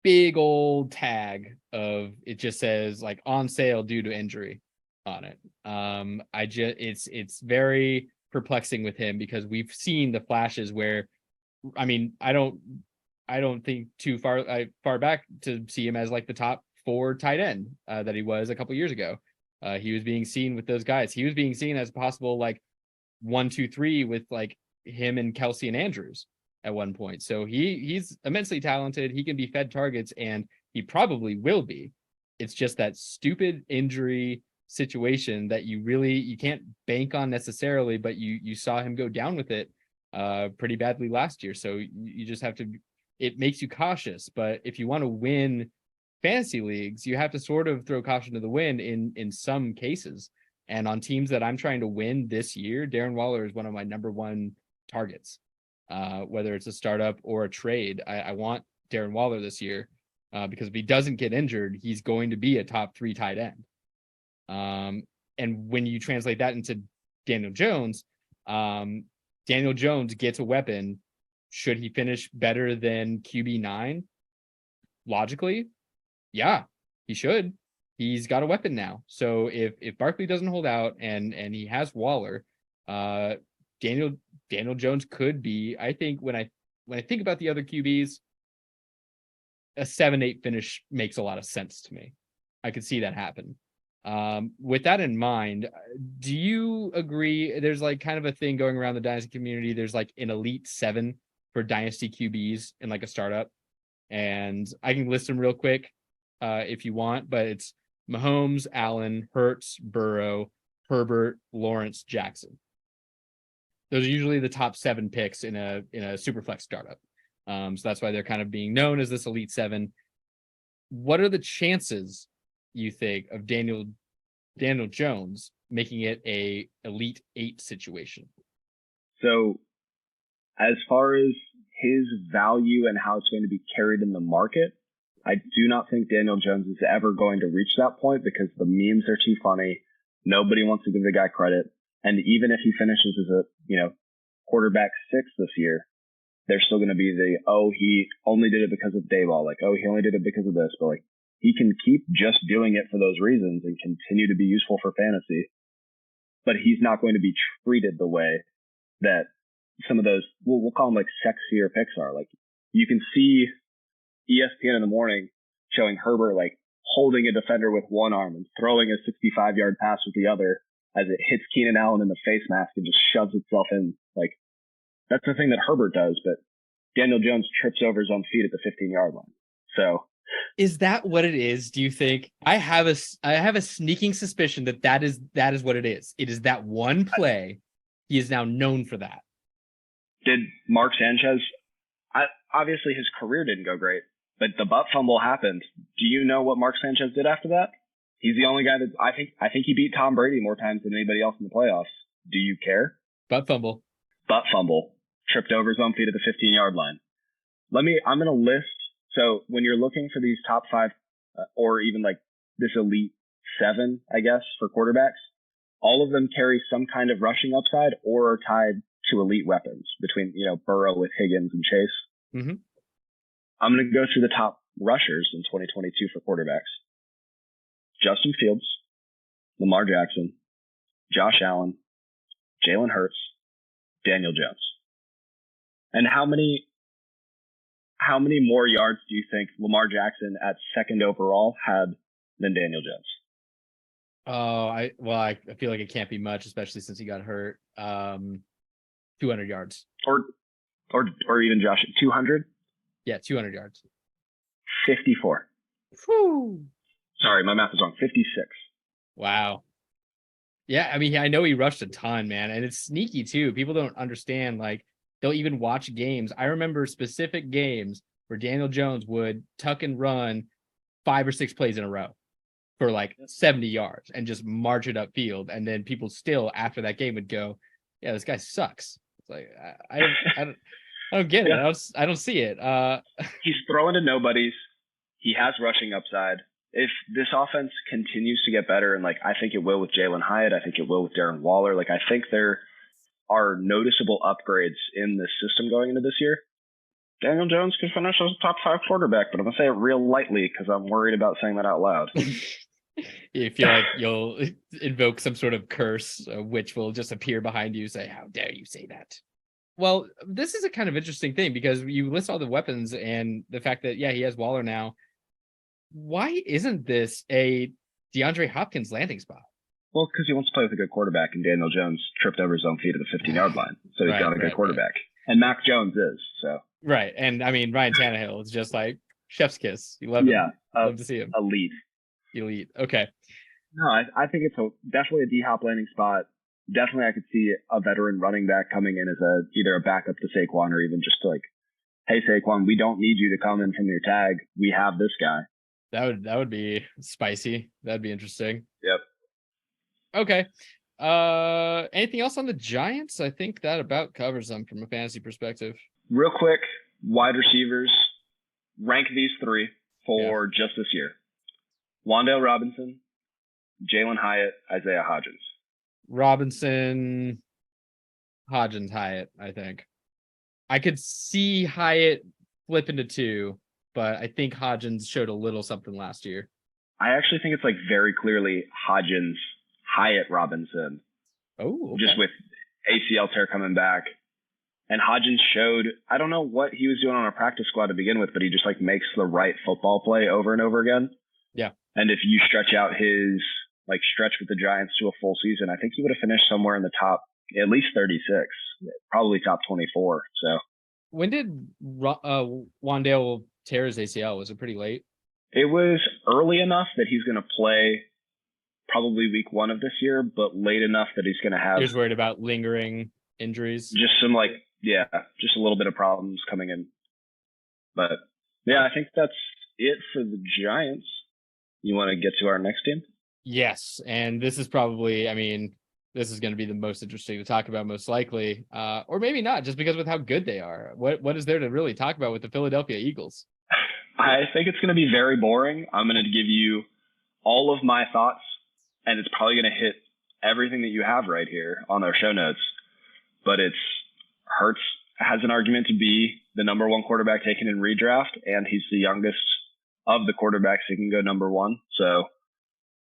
big old tag of, it just says like on sale due to injury on it. It's very perplexing with him because we've seen the flashes where, I mean, I don't think too far back to see him as like the top 4 tight end that he was a couple years ago. He was being seen with those guys. He was being seen as possible like 1, 2, 3 with like him and Kelsey and Andrews at one point. So he's immensely talented. He can be fed targets, and he probably will be. It's just that stupid injury situation that you can't bank on necessarily, but you saw him go down with it pretty badly last year. So you just have to, it makes you cautious. But if you want to win fantasy leagues, you have to sort of throw caution to the wind in some cases. And on teams that I'm trying to win this year, Darren Waller is one of my number one targets. Whether it's a startup or a trade, I want Darren Waller this year because if he doesn't get injured, he's going to be a top 3 tight end. And when you translate that into Daniel Jones gets a weapon. Should he finish better than QB9? Logically, yeah, he should. He's got a weapon now. So if Barkley doesn't hold out and he has Waller, Daniel Jones could be, I think when I think about the other QBs, a 7-8 finish makes a lot of sense to me. I could see that happen. With that in mind, do you agree there's like kind of a thing going around the dynasty community? There's like an elite 7 for dynasty QBs in like a startup. And I can list them real quick if you want, but it's Mahomes, Allen, Hurts, Burrow, Herbert, Lawrence, Jackson. Those are usually the top 7 picks in a super flex startup. So that's why they're kind of being known as this elite 7. What are the chances you think of Daniel Jones making it a elite 8 situation? So as far as his value and how it's going to be carried in the market, I do not think Daniel Jones is ever going to reach that point because the memes are too funny. Nobody wants to give the guy credit. And even if he finishes as a, quarterback 6 this year, there's still going to be he only did it because of Dayball. Like, he only did it because of this. But like, he can keep just doing it for those reasons and continue to be useful for fantasy. But he's not going to be treated the way that some of those, we'll call them like sexier picks are. Like, you can see ESPN in the morning showing Herbert like holding a defender with one arm and throwing a 65-yard pass with the other as it hits Keenan Allen in the face mask and just shoves itself in. Like, that's the thing that Herbert does, but Daniel Jones trips over his own feet at the 15-yard line. So is that what it is? Do you think? I have a sneaking suspicion that is what it is. It is that one play. He is now known for that. Did Mark Sanchez? Obviously, his career didn't go great, but the butt fumble happened. Do you know what Mark Sanchez did after that? He's the only guy that I think he beat Tom Brady more times than anybody else in the playoffs. Do you care? Butt fumble. Tripped over his own feet at the 15-yard line. I'm going to list. So when you're looking for these top 5 or even like this elite 7, I guess, for quarterbacks, all of them carry some kind of rushing upside or are tied to elite weapons between, Burrow with Higgins and Chase. Mm-hmm. I'm going to go through the top rushers in 2022 for quarterbacks. Justin Fields, Lamar Jackson, Josh Allen, Jalen Hurts, Daniel Jones. And how many more yards do you think Lamar Jackson at 2nd overall had than Daniel Jones? Oh, I feel like it can't be much, especially since he got hurt. 200 yards. Or even Josh, 200? Yeah, 200 yards. 54. Whew. Sorry, my math is wrong. 56. Wow. Yeah, I mean, I know he rushed a ton, man, and it's sneaky too. People don't understand, like, they'll even watch games. I remember specific games where Daniel Jones would tuck and run 5 or 6 plays in a row for like 70 yards and just march it upfield. And then people still, after that game, would go, yeah, this guy sucks. It's like, I don't get it. Yeah. I don't see it. He's throwing to nobodies. He has rushing upside. If this offense continues to get better, and like I think it will with Jalen Hyatt, I think it will with Darren Waller. Like, I think there are noticeable upgrades in this system going into this year. Daniel Jones could finish as a top 5 quarterback, but I'm going to say it real lightly because I'm worried about saying that out loud. You feel like you'll invoke some sort of curse, which will just appear behind you, say, how dare you say that? Well, this is a kind of interesting thing because you list all the weapons and the fact that, yeah, he has Waller now. Why isn't this a DeAndre Hopkins landing spot? Well, because he wants to play with a good quarterback, and Daniel Jones tripped over his own feet at the 15-yard line, so he's got a good quarterback. And Mac Jones is, so. Right, and I mean, Ryan Tannehill is just like chef's kiss. You love him. Love to see him. Elite. Okay. No, I think it's definitely a D-Hop landing spot. Definitely I could see a veteran running back coming in as either a backup to Saquon or even just like, hey, Saquon, we don't need you to come in from your tag. We have this guy. That would be spicy. That'd be interesting. Yep. Okay. Anything else on the Giants? I think that about covers them from a fantasy perspective. Real quick, wide receivers. Rank these three for just this year. Wan'Dale Robinson, Jalen Hyatt, Isaiah Hodgins. Robinson, Hodgins, Hyatt, I think. I could see Hyatt flip into 2, but I think Hodgins showed a little something last year. I actually think it's like very clearly Hodgins, Hyatt, Robinson. Oh, okay. Just with ACL tear coming back. And Hodgins showed, I don't know what he was doing on a practice squad to begin with, but he just like makes the right football play over and over again. Yeah. And if you stretch out his stretch with the Giants to a full season, I think he would have finished somewhere in the top, at least 36, probably top 24. So when did Wan'Dale tear his ACL? Was it pretty late? It was early enough that he's going to play probably week 1 of this year, but late enough that he's going to have. You're just worried about lingering injuries? Just some just a little bit of problems coming in. But yeah, I think that's it for the Giants. You want to get to our next team? Yes, and this is probably, this is going to be the most interesting to talk about most likely, or maybe not, just because with how good they are. What is there to really talk about with the Philadelphia Eagles? I think it's going to be very boring. I'm going to give you all of my thoughts, and it's probably going to hit everything that you have right here on our show notes. But Hurts has an argument to be the number 1 quarterback taken in redraft, and he's the youngest of the quarterbacks who can go number 1. So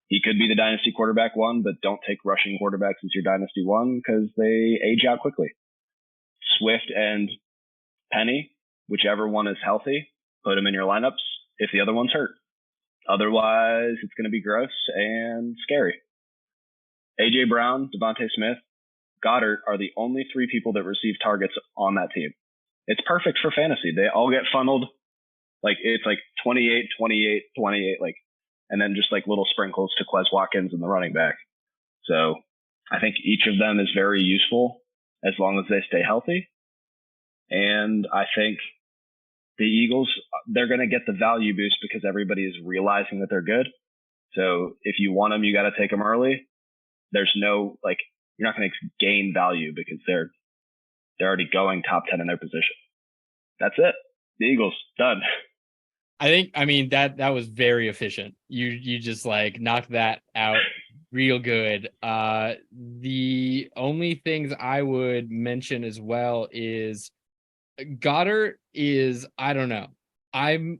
he could be the dynasty quarterback 1, but don't take rushing quarterbacks as your dynasty 1 because they age out quickly. Swift and Penny, whichever one is healthy, put them in your lineups if the other one's hurt. Otherwise, it's going to be gross and scary. A.J. Brown, Devontae Smith, Goddard are the only 3 people that receive targets on that team. It's perfect for fantasy. They all get funneled. It's 28, 28, 28, and then just little sprinkles to Quez Watkins and the running back. So I think each of them is very useful as long as they stay healthy. And I think the Eagles, they're going to get the value boost because everybody is realizing that they're good. So if you want them, you got to take them early. There's no, you're not going to gain value because they're already going top 10 in their position. That's it. The Eagles, done. I think, that was very efficient. You just knocked that out real good. The only things I would mention as well is Goddard is, I don't know. I'm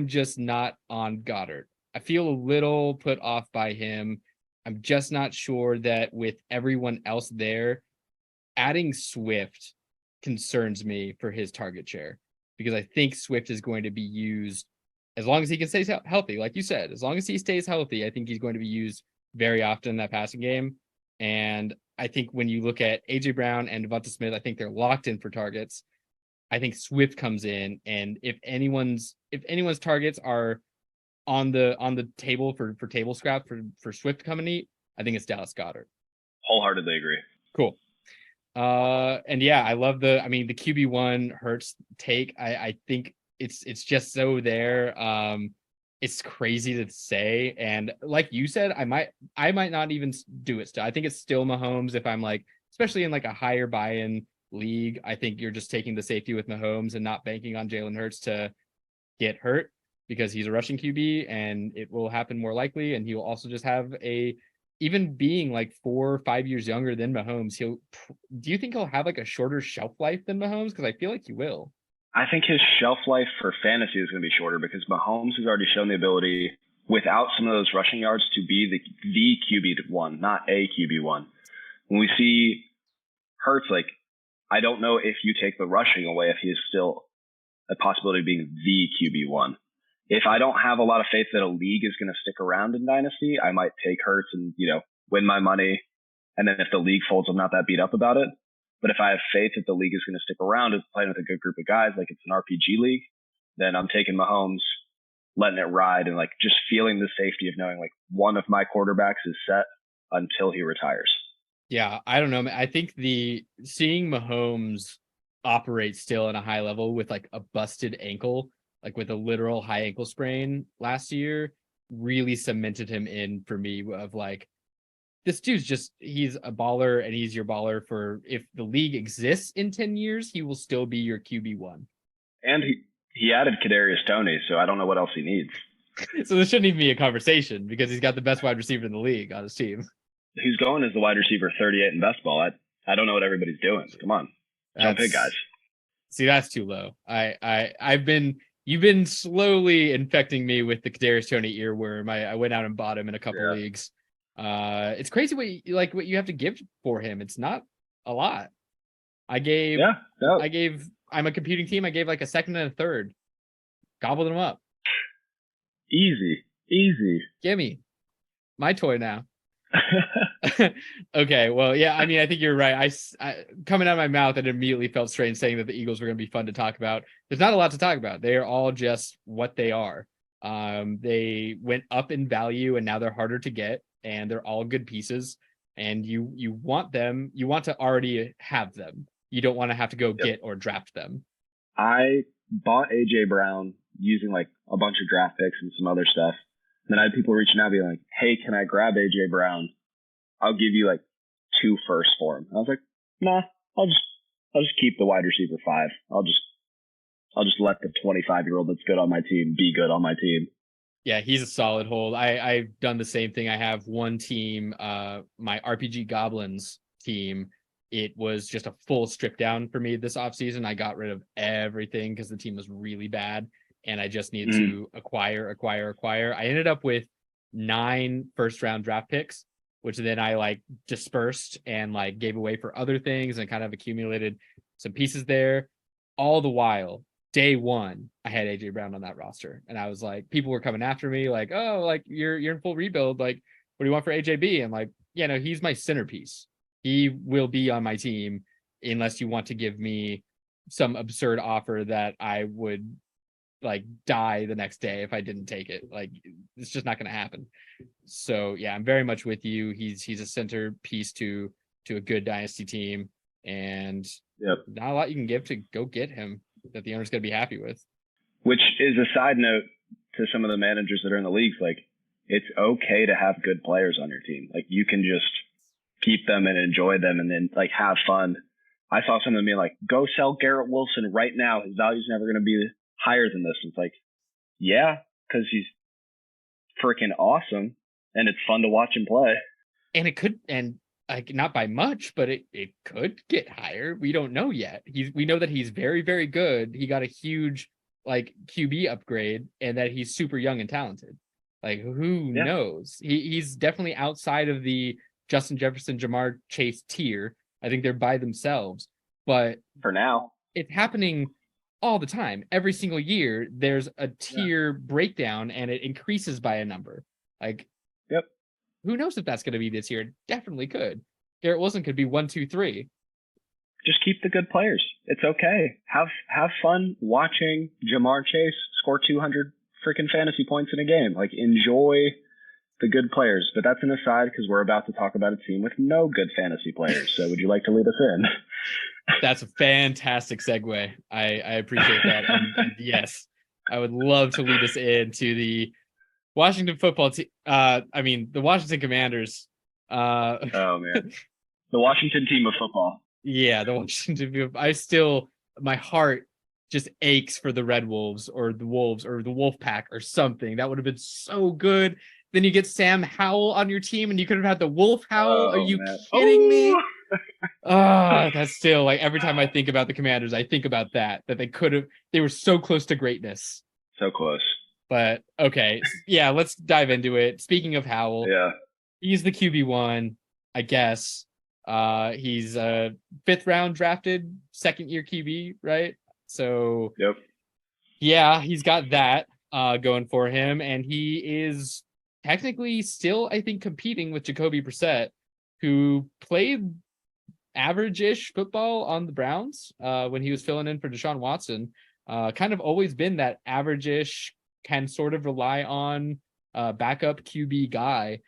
just not on Goddard. I feel a little put off by him. I'm just not sure that with everyone else there, adding Swift concerns me for his target share, because I think Swift is going to be used as long as he can stay healthy. Like you said, as long as he stays healthy, I think he's going to be used very often in that passing game. And I think when you look at A.J. Brown and Devonta Smith, I think they're locked in for targets. I think Swift comes in, and if anyone's targets are on the table for table scrap for Swift to come and eat, I think it's Dallas Goedert. Wholeheartedly agree. Cool. And yeah, I love the QB1 Hurts take. I think it's just so there. It's crazy to say, and like you said, I might not even do it still. I think it's still Mahomes if I'm especially in a higher buy-in league. I think you're just taking the safety with Mahomes and not banking on Jalen Hurts to get hurt, because he's a rushing QB and it will happen more likely. And he will also just have even being 4 or 5 years younger than Mahomes, do you think he'll have a shorter shelf life than Mahomes? Because I feel like he will. I think his shelf life for fantasy is going to be shorter because Mahomes has already shown the ability without some of those rushing yards to be the QB1, not a QB1. When we see Hurts, I don't know if you take the rushing away if he is still a possibility of being the QB1. If I don't have a lot of faith that a league is going to stick around in Dynasty, I might take Hurts and, win my money, and then if the league folds, I'm not that beat up about it. But if I have faith that the league is going to stick around and playing with a good group of guys, like it's an RPG league, then I'm taking Mahomes, letting it ride, and like just feeling the safety of knowing like one of my quarterbacks is set until he retires. Yeah, I don't know. I think seeing Mahomes operate still at a high level with like a busted ankle, like with a literal high ankle sprain last year, really cemented him in for me of like, this dude's he's a baller, and he's your baller for, if the league exists in 10 years, he will still be your QB1. And he added Kadarius Toney, so I don't know what else he needs. So this shouldn't even be a conversation because he's got the best wide receiver in the league on his team. Who's going as the wide receiver 38 in best ball? I don't know what everybody's doing. Come on. Jump in, guys. See, that's too low. You've been slowly infecting me with the Kadarius Toney earworm. I went out and bought him in a couple leagues. It's crazy what you have to give for him. It's not a lot. I'm a computing team. I gave like a second and a third. Gobbled them up. Easy. Gimme. My toy now. Okay, well, yeah, I mean, I think you're right. I coming out of my mouth, it immediately felt strange saying that the Eagles were going to be fun to talk about. There's not a lot to talk about. They are all just what they are. They went up in value, and now they're harder to get, and they're all good pieces. And you want to already have them. You don't want to have to go get or draft them. I bought AJ Brown using like a bunch of draft picks and some other stuff. And then I had people reaching out being like, hey, can I grab AJ Brown? I'll give you like 2 firsts for him. I was like, nah, I'll just keep the wide receiver 5. I'll just let the 25-year-old that's good on my team be good on my team. Yeah, he's a solid hold. I've done the same thing. I have one team, my RPG Goblins team. It was just a full strip down for me this offseason. I got rid of everything because the team was really bad, and I just needed to acquire. I ended up with 9 first-round draft picks, which then I like dispersed and like gave away for other things and kind of accumulated some pieces there. All the while, day one, I had AJ Brown on that roster, and I was like, people were coming after me, like, oh, like you're in full rebuild, like, what do you want for AJB? I'm like, yeah, no, he's my centerpiece. He will be on my team unless you want to give me some absurd offer that I would like die the next day if I didn't take it. Like, it's just not going to happen. So yeah, I'm very much with you. He's a centerpiece to a good dynasty team, and not a lot you can give to go get him that the owner's going to be happy with. Which is a side note to some of the managers that are in the leagues. Like, it's okay to have good players on your team. Like, you can just keep them and enjoy them and then like have fun. I saw someone being like, go sell Garrett Wilson right now. His value's never going to be higher than this. And it's like, yeah, because he's freaking awesome and it's fun to watch him play. And it could, and like not by much, but it could get higher. We don't know yet. We know that he's very, very good. He got a huge like QB upgrade, and that he's super young and talented. Like, who knows? He's definitely outside of the Justin Jefferson, Jamar Chase tier. I think they're by themselves. But for now, it's happening all the time. Every single year, there's a tier breakdown, and it increases by a number. Like, who knows if that's going to be this year? It definitely could. Garrett Wilson could be 1, 2, 3. Just keep the good players. It's okay. Have fun watching Jamar Chase score 200 freaking fantasy points in a game. Like, enjoy the good players. But that's an aside because we're about to talk about a team with no good fantasy players. So would you like to lead us in? That's a fantastic segue. I appreciate that. And yes, I would love to lead us into the Washington football team. The Washington Commanders. Oh man, the Washington team of football. Yeah, the Washington team. My heart just aches for the Red Wolves or the Wolves or the Wolf Pack or something. That would have been so good. Then you get Sam Howell on your team, and you could have had the Wolf Howl. Are you kidding me? That's still like every time I think about the Commanders, I think about that they were so close to greatness. So close. But okay, yeah, let's dive into it. Speaking of Howell, he's the QB1, I guess. He's a 5th round drafted, 2nd year QB, right? So yeah, he's got that going for him, and he is technically still, I think, competing with Jacoby Brissett, who played average-ish football on the Browns when he was filling in for Deshaun Watson. Kind of always been that average-ish, can sort of rely on backup QB guy.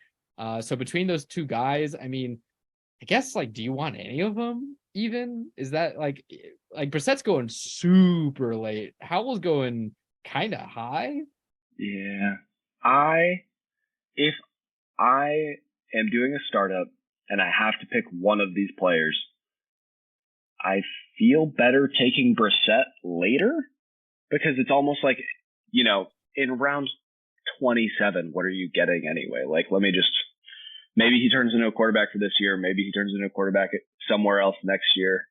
So between those two guys, I mean, I guess, like, do you want any of them even? Is that like Brissett's going super late. Howell's going kind of high. Yeah. If I am doing a startup and I have to pick one of these players, I feel better taking Brissett later because it's almost like, in round 27, what are you getting anyway? Like, maybe he turns into a quarterback for this year. Maybe he turns into a quarterback somewhere else next year.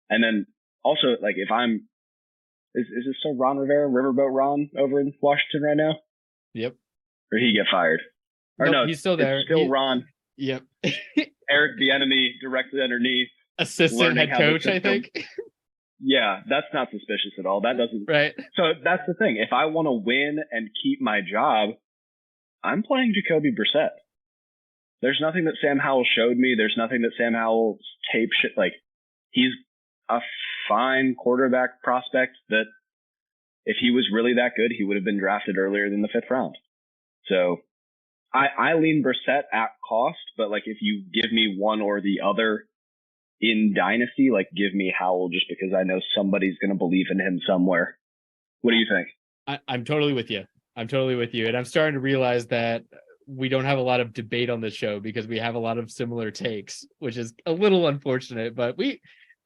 And then also, like, if is this still Ron Rivera, Riverboat Ron over in Washington right now? Yep. Or he get fired? Or nope, no, he's still there. It's still Ron. Yep. Eric Bieniemy directly underneath. Assistant head coach, I think. Yeah, that's not suspicious at all. That doesn't. Right. So that's the thing. If I want to win and keep my job, I'm playing Jacoby Brissett. There's nothing that Sam Howell showed me. There's nothing that Sam Howell's tape like, he's a fine quarterback prospect that if he was really that good, he would have been drafted earlier than the 5th round. So I lean Brissett at cost, but like if you give me one or the other in Dynasty, like give me Howell just because I know somebody's going to believe in him somewhere. What do you think? I'm totally with you. And I'm starting to realize that we don't have a lot of debate on this show because we have a lot of similar takes, which is a little unfortunate, but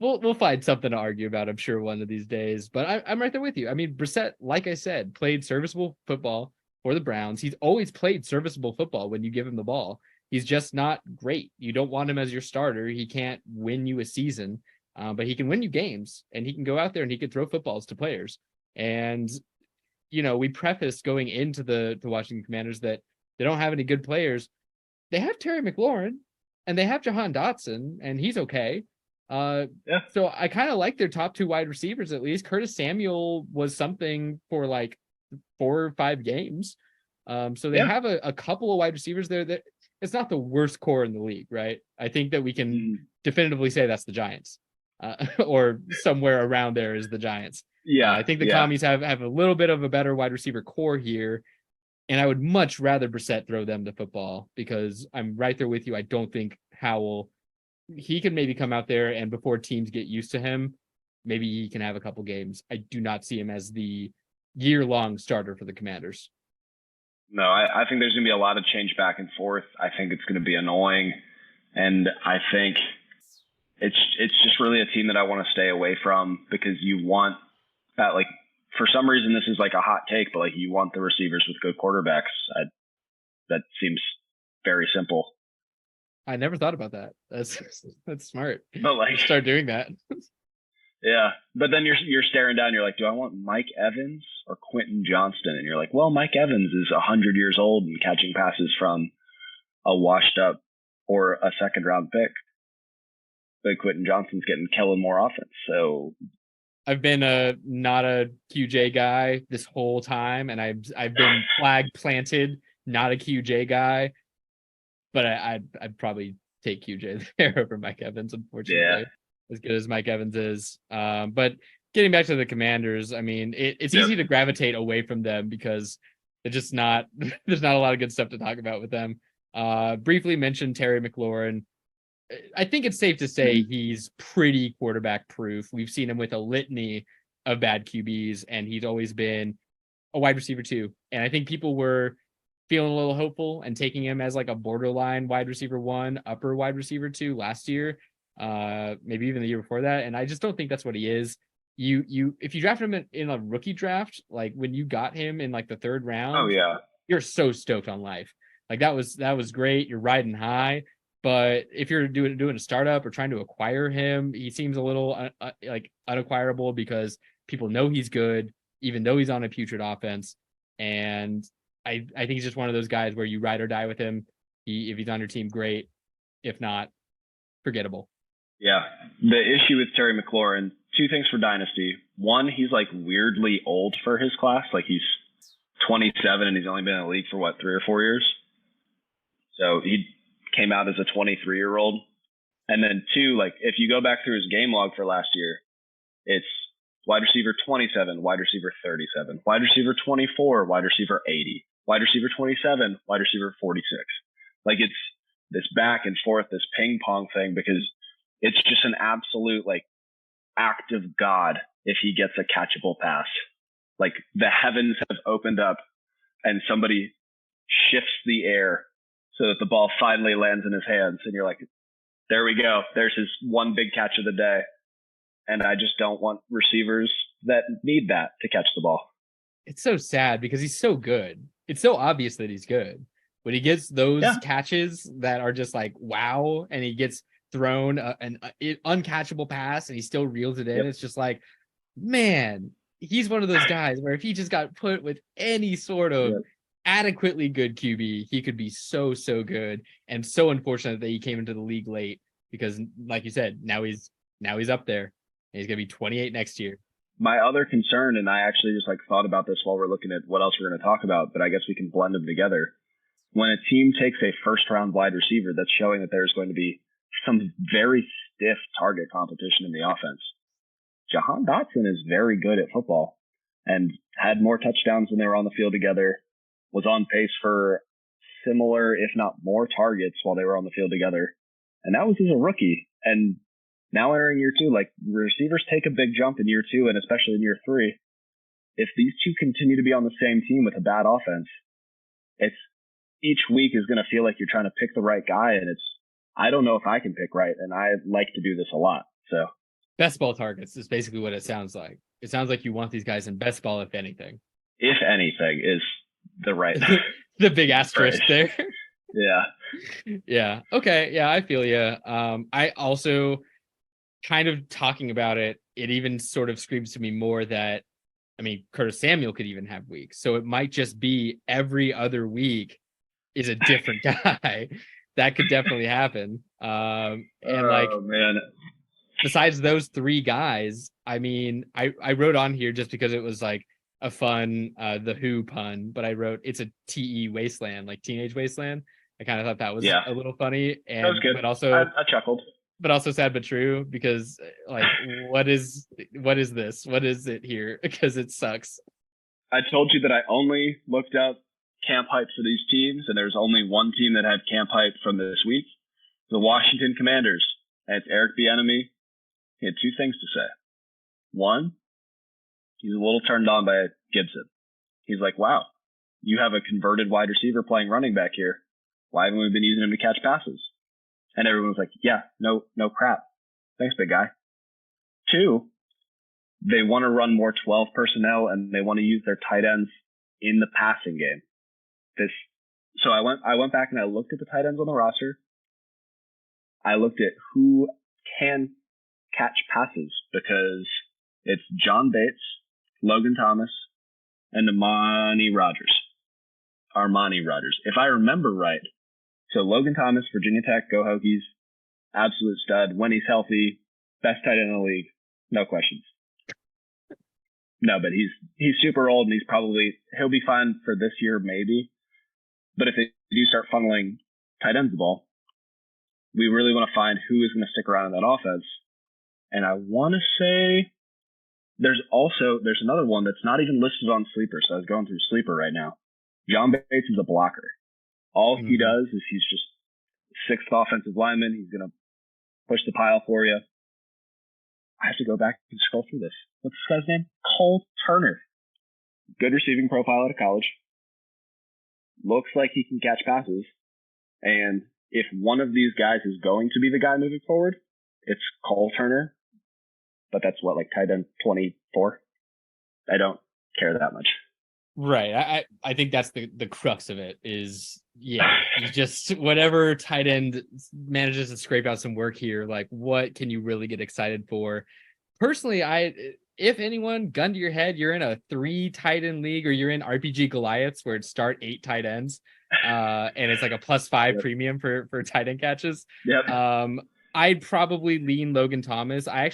we'll find something to argue about, I'm sure, one of these days. But I'm right there with you. I mean, Brissett, like I said, played serviceable football for the Browns. He's always played serviceable football when you give him the ball. He's just not great. You don't want him as your starter. He can't win you a season, but he can win you games, and he can go out there and he can throw footballs to players. And, we prefaced going into the Washington Commanders that they don't have any good players. They have Terry McLaurin, and they have Jahan Dotson, and he's okay. So I kind of like their top 2 wide receivers, at least. Curtis Samuel was something for like 4 or 5 games. So they have a couple of wide receivers there that it's not the worst core in the league, right? I think that we can definitively say that's the Giants, or somewhere around there is the Giants. Yeah. I think the Commies have a little bit of a better wide receiver core here. And I would much rather Brissett throw them the football because I'm right there with you. I don't think Howell, he can maybe come out there and before teams get used to him, maybe he can have a couple games. I do not see him as the year-long starter for the Commanders. No, I think there's going to be a lot of change back and forth. I think it's going to be annoying. And I think it's just really a team that I want to stay away from because you want that, like, for some reason, this is like a hot take, but like you want the receivers with good quarterbacks. That seems very simple. I never thought about that. That's smart. But like, start doing that. Yeah, but then you're staring down. You're like, do I want Mike Evans or Quentin Johnston? And you're like, well, Mike Evans is 100 years old and catching passes from a washed up or a 2nd round pick. But Quentin Johnston's getting Kellen Moore offense. So I've been not a QJ guy this whole time, and I've been flag planted, not a QJ guy. But I'd probably take QJ there over Mike Evans, unfortunately. Yeah. As good as Mike Evans is. But getting back to the Commanders, I mean, it's easy to gravitate away from them because they're just not, there's not a lot of good stuff to talk about with them. Briefly mentioned Terry McLaurin. I think it's safe to say he's pretty quarterback proof. We've seen him with a litany of bad QBs, and he's always been a wide receiver too. And I think people were feeling a little hopeful and taking him as like a borderline wide receiver 1, upper wide receiver 2 last year. Maybe even the year before that. And I just don't think that's what he is. If you draft him in a rookie draft, like when you got him in like the 3rd round, you're so stoked on life. Like that was great. You're riding high. But if you're doing a startup or trying to acquire him, he seems a little like unacquirable because people know he's good, even though he's on a putrid offense. And I think he's just one of those guys where you ride or die with him. If he's on your team, great. If not, forgettable. Yeah. The issue with Terry McLaurin, 2 things for Dynasty. One, he's like weirdly old for his class. Like he's 27 and he's only been in the league for 3 or 4 years. So he came out as a 23-year-old. And then 2, like if you go back through his game log for last year, it's wide receiver 27, wide receiver 37, wide receiver 24, wide receiver 80, wide receiver 27, wide receiver 46. Like it's this back and forth, this ping pong thing, because it's just an absolute like act of God if he gets a catchable pass. Like the heavens have opened up and somebody shifts the air so that the ball finally lands in his hands. And you're like, there we go. There's his one big catch of the day. And I just don't want receivers that need that to catch the ball. It's so sad because he's so good. It's so obvious that he's good. But he gets those catches that are just like, wow. And he gets thrown an uncatchable pass and he still reels it in. It's just like, man, he's one of those guys where if he just got put with any sort of adequately good QB, he could be so good. And so unfortunate that he came into the league late because, like you said, now he's up there. And he's gonna be 28 next year. My other concern, and I actually just like thought about this while we're looking at what else we're going to talk about, but I guess we can blend them together. When a team takes a first-round wide receiver, that's showing that there's going to be some very stiff target competition in the offense. Jahan Dotson is very good at football and had more touchdowns when they were on the field together, was on pace for similar, if not more targets while they were on the field together. And that was as a rookie. And now entering year 2, like receivers take a big jump in year 2 and especially in year 3. If these two continue to be on the same team with a bad offense, it's each week is going to feel like you're trying to pick the right guy. And I don't know if I can pick right. And I like to do this a lot. So best ball targets is basically what it sounds like. It sounds like you want these guys in best ball, if anything. If anything is the right. The big asterisk there. Yeah. Yeah. Okay. Yeah, I feel you. I also kind of talking about it, it even sort of screams to me more that, I mean, Curtis Samuel could even have weeks. So it might just be every other week is a different guy. That could definitely happen. And man. Besides those 3 guys, I mean, I wrote on here just because it was like a fun the Who pun, but I wrote it's a TE wasteland, like Teenage Wasteland. I kind of thought that was a little funny, and that was good. But also I chuckled. But also sad but true, because like what is this? What is it here? Because it sucks. I told you that I only looked up camp hype for these teams, and there's only one team that had camp hype from this week, the Washington Commanders. And it's Eric Bieniemy. He had 2 things to say. One, he's a little turned on by Gibson. He's like, wow, you have a converted wide receiver playing running back here. Why haven't we been using him to catch passes? And everyone was like, yeah, no crap. Thanks, big guy. 2, they want to run more 12 personnel and they want to use their tight ends in the passing game. So I went back and I looked at the tight ends on the roster. I looked at who can catch passes because it's John Bates, Logan Thomas, and Armani Rogers. If I remember right. So Logan Thomas, Virginia Tech, go Hokies, absolute stud. When he's healthy, best tight end in the league, no questions. No, but he's super old and he'll be fine for this year maybe. But if they do start funneling tight ends the ball, we really want to find who is going to stick around in that offense. And I want to say there's another one that's not even listed on Sleeper. So I was going through Sleeper right now. John Bates is a blocker. All he does is he's just 6th offensive lineman. He's going to push the pile for you. I have to go back and scroll through this. What's this guy's name? Cole Turner. Good receiving profile out of college. Looks like he can catch passes. And if one of these guys is going to be the guy moving forward, it's Cole Turner. But that's like tight end 24. I don't care that much. Right. I think that's the crux of it is, you just whatever tight end manages to scrape out some work here, like what can you really get excited for? Personally, if anyone, gun to your head, you're in a 3 tight end league or you're in RPG Goliaths where it start 8 tight ends and it's like a +5 premium for tight end catches. I'd probably lean Logan Thomas. I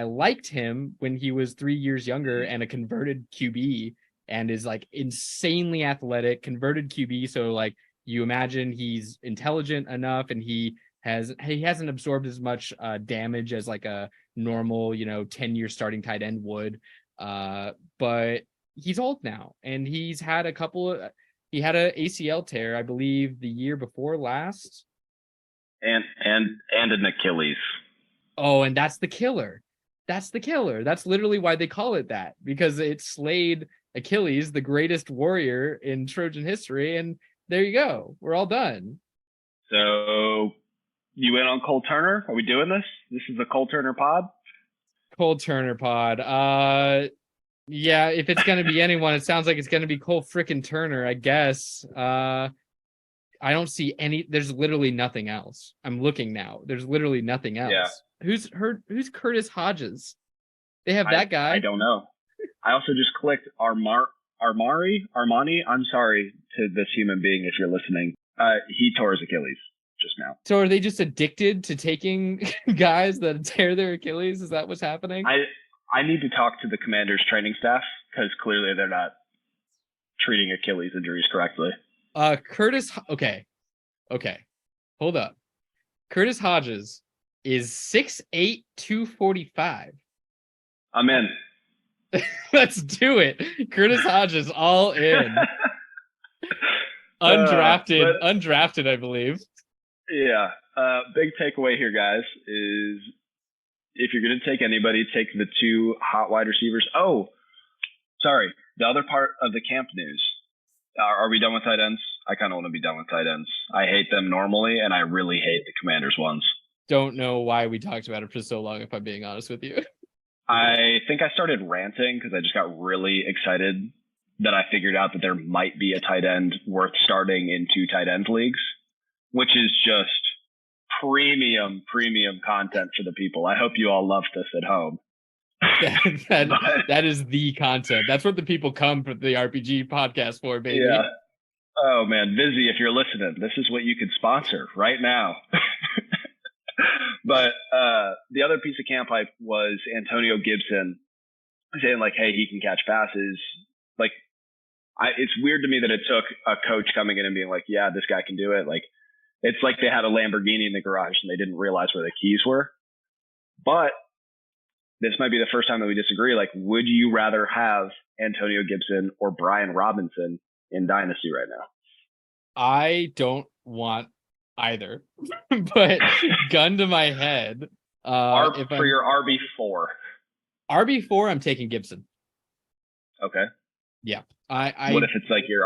liked him when he was 3 years younger and a converted QB and is like insanely athletic, converted QB. So like you imagine he's intelligent enough and he hasn't absorbed as much damage as like a normal 10-year starting tight end would, but he's old now and he's had he had a ACL tear, I believe, the year before last, and an Achilles. Oh, and that's the killer. That's literally why they call it that, because it slayed Achilles, the greatest warrior in Trojan history, and there you go. We're all done. So you in on Cole Turner? Are we doing this? This is the Cole Turner pod? Cole Turner pod. Yeah, if it's gonna be anyone, it sounds like it's gonna be Cole frickin' Turner, I guess. I don't see there's literally nothing else. I'm looking now. There's literally nothing else. Yeah. Who's Curtis Hodges? They have that guy. I don't know. I also just clicked Armani. I'm sorry to this human being if you're listening. He tore his Achilles just now. So are they just addicted to taking guys that tear their Achilles? Is that what's happening? I need to talk to the Commanders training staff because clearly they're not treating Achilles injuries correctly. Okay. Hold up. Curtis Hodges is 6'8", 245. I'm in. Let's do it. Curtis Hodges, all in. Undrafted, I believe. Yeah. Big takeaway here, guys, is if you're going to take anybody, take the two hot wide receivers. Oh, sorry. The other part of the camp news. Are we done with tight ends? I kind of want to be done with tight ends. I hate them normally, and I really hate the Commanders ones. Don't know why we talked about it for so long, if I'm being honest with you. I think I started ranting because I just got really excited that I figured out that there might be a tight end worth starting in 2 tight end leagues, which is just premium content for the people. I hope you all love this at home. that is the content. That's what the people come for the RPG podcast for, baby. Yeah. Oh man, Vizzy, if you're listening, this is what you could sponsor right now. But the other piece of camp hype was Antonio Gibson saying like, hey, he can catch passes. Like, it's weird to me that it took a coach coming in and being like, yeah, this guy can do it. Like, it's like they had a Lamborghini in the garage and they didn't realize where the keys were. But this might be the first time that we disagree. Like, would you rather have Antonio Gibson or Brian Robinson in Dynasty right now? I don't want either, but gun to my head. For your RB4. RB4, I'm taking Gibson. Okay. Yeah. What if it's like your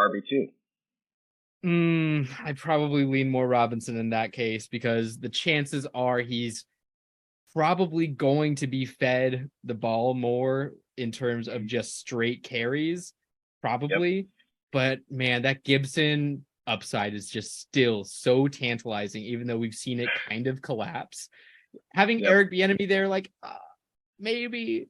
RB2? I'd probably lean more Robinson in that case because the chances are he's probably going to be fed the ball more in terms of just straight carries, probably. Yep. But man, that Gibson upside is just still so tantalizing, even though we've seen it kind of collapse. Having Eric Bieniemy there, like maybe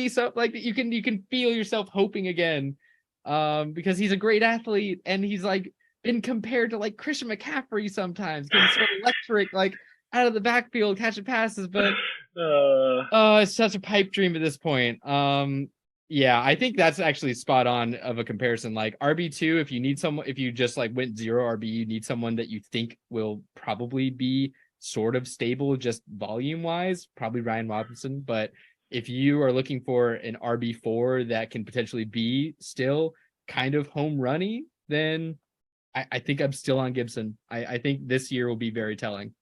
so, like you can feel yourself hoping again, because he's a great athlete and he's like been compared to like Christian McCaffrey sometimes, getting so electric, like out of the backfield catching passes, but it's such a pipe dream at this point. Yeah, I think that's actually spot on of a comparison. Like RB2, if you need someone, if you just like went 0 RB, you need someone that you think will probably be sort of stable, just volume wise, probably Ryan Robinson. But if you are looking for an RB4 that can potentially be still kind of home runny, then I think I'm still on Gibson. I think this year will be very telling.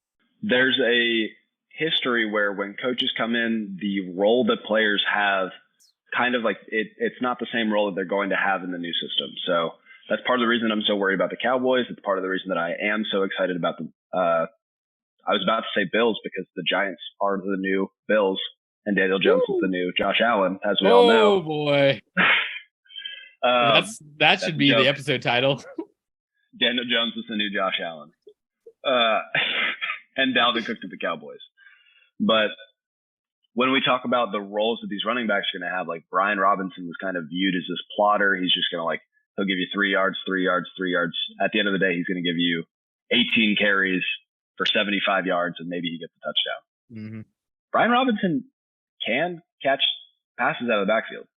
There's a history where when coaches come in, the role that players have kind of like it's not the same role that they're going to have in the new system. So that's part of the reason I'm so worried about the Cowboys. It's part of the reason that I am so excited about the I was about to say Bills because the Giants are the new Bills and Daniel Jones is the new Josh Allen, as we all know. Oh boy. That should be the episode title. Daniel Jones is the new Josh Allen. And Dalvin Cook to the Cowboys. But when we talk about the roles that these running backs are going to have, like Brian Robinson was kind of viewed as this plotter. He's just going to he'll give you 3 yards, 3 yards, 3 yards. At the end of the day, he's going to give you 18 carries for 75 yards and maybe he gets a touchdown. Mm-hmm. Brian Robinson can catch passes out of the backfield.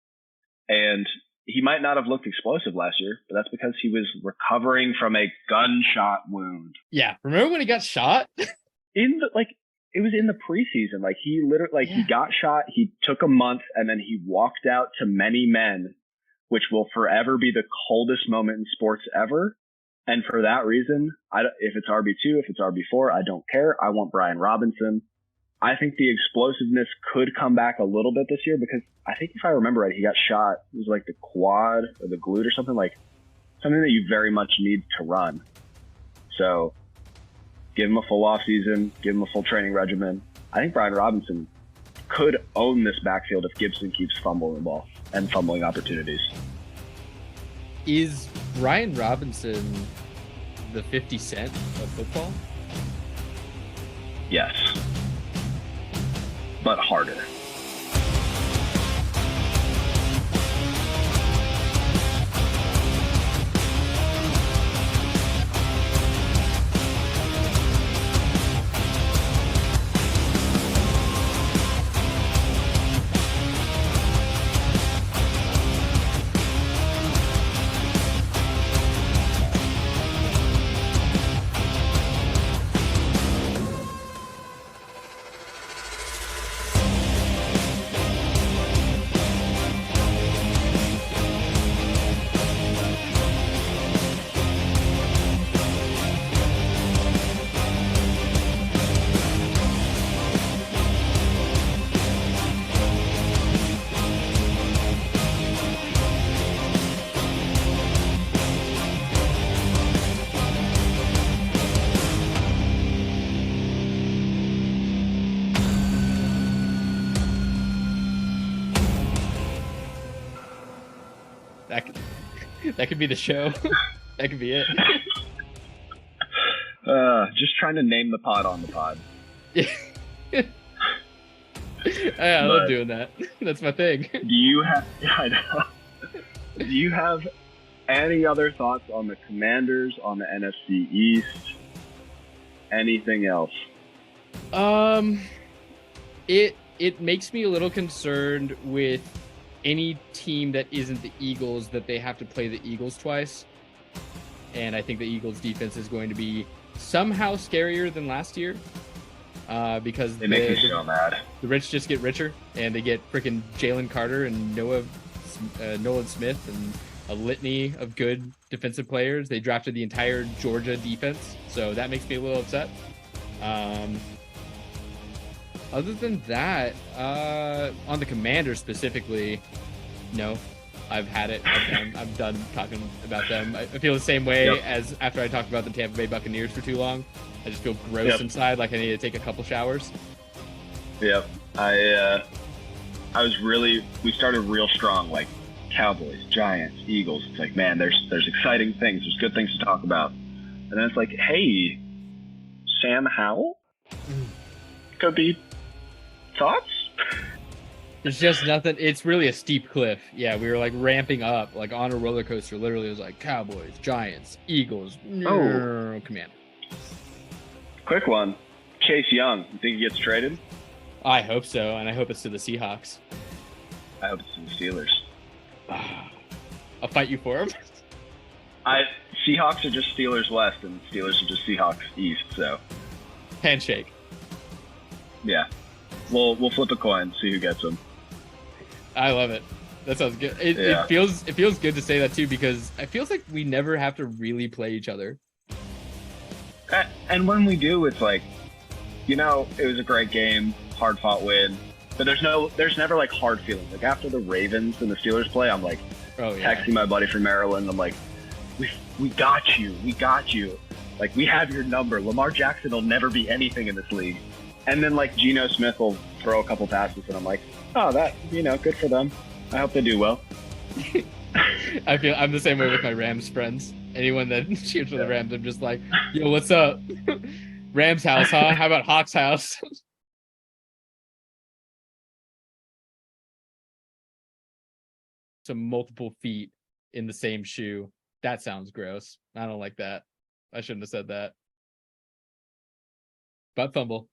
And he might not have looked explosive last year, but that's because he was recovering from a gunshot wound. Yeah, remember when he got shot? It was in the preseason. Like he literally, he got shot. He took a month, and then he walked out to Many Men, which will forever be the coldest moment in sports ever. And for that reason, if it's RB2, if it's RB4, I don't care. I want Brian Robinson. I think the explosiveness could come back a little bit this year because I think if I remember right, he got shot. It was like the quad or the glute or something that you very much need to run. So give him a full off season, give him a full training regimen. I think Brian Robinson could own this backfield if Gibson keeps fumbling the ball and fumbling opportunities. Is Brian Robinson the 50 Cent of football? Yes. But harder. That could be the show. That could be it. Just trying to name the pod on the pod. Yeah, I love doing that. That's my thing. Do you have any other thoughts on the Commanders, on the NFC East? Anything else? It makes me a little concerned with any team that isn't the Eagles, that they have to play the Eagles twice. And I think the Eagles defense is going to be somehow scarier than last year. Because they make me so mad. The rich just get richer, and they get freaking Jalen Carter and Nolan Smith and a litany of good defensive players. They drafted the entire Georgia defense, so that makes me a little upset. Other than that, on the Commanders specifically, no, I've had it. I'm done talking about them. I feel the same way as after I talked about the Tampa Bay Buccaneers for too long. I just feel gross inside, like I need to take a couple showers. Yep. We started real strong, like Cowboys, Giants, Eagles. It's like, man, there's exciting things. There's good things to talk about. And then it's like, hey, Sam Howell? Could be thoughts? There's just nothing. It's really a steep cliff. Yeah, we were like ramping up, like on a roller coaster. Literally, it was like Cowboys, Giants, Eagles, Commander. Quick one. Chase Young, you think he gets traded? I hope so, and I hope it's to the Seahawks. I hope it's to the Steelers. I'll fight you for him. Seahawks are just Steelers West, and Steelers are just Seahawks East, so. Handshake. Yeah. We'll flip a coin, see who gets them. I love it. That sounds good. It feels good to say that too, because it feels like we never have to really play each other. And when we do, it's like, it was a great game, hard fought win, but there's never like hard feelings. Like after the Ravens and the Steelers play, I'm like texting my buddy from Maryland. I'm like, we got you. Like we have your number. Lamar Jackson will never be anything in this league. And then like Geno Smith will throw a couple passes, and I'm like, oh, that good for them. I hope they do well. I'm the same way with my Rams friends. Anyone that cheers for the Rams, I'm just like, yo, what's up? Rams house, huh? How about Hawks house? Some multiple feet in the same shoe. That sounds gross. I don't like that. I shouldn't have said that. Butt fumble.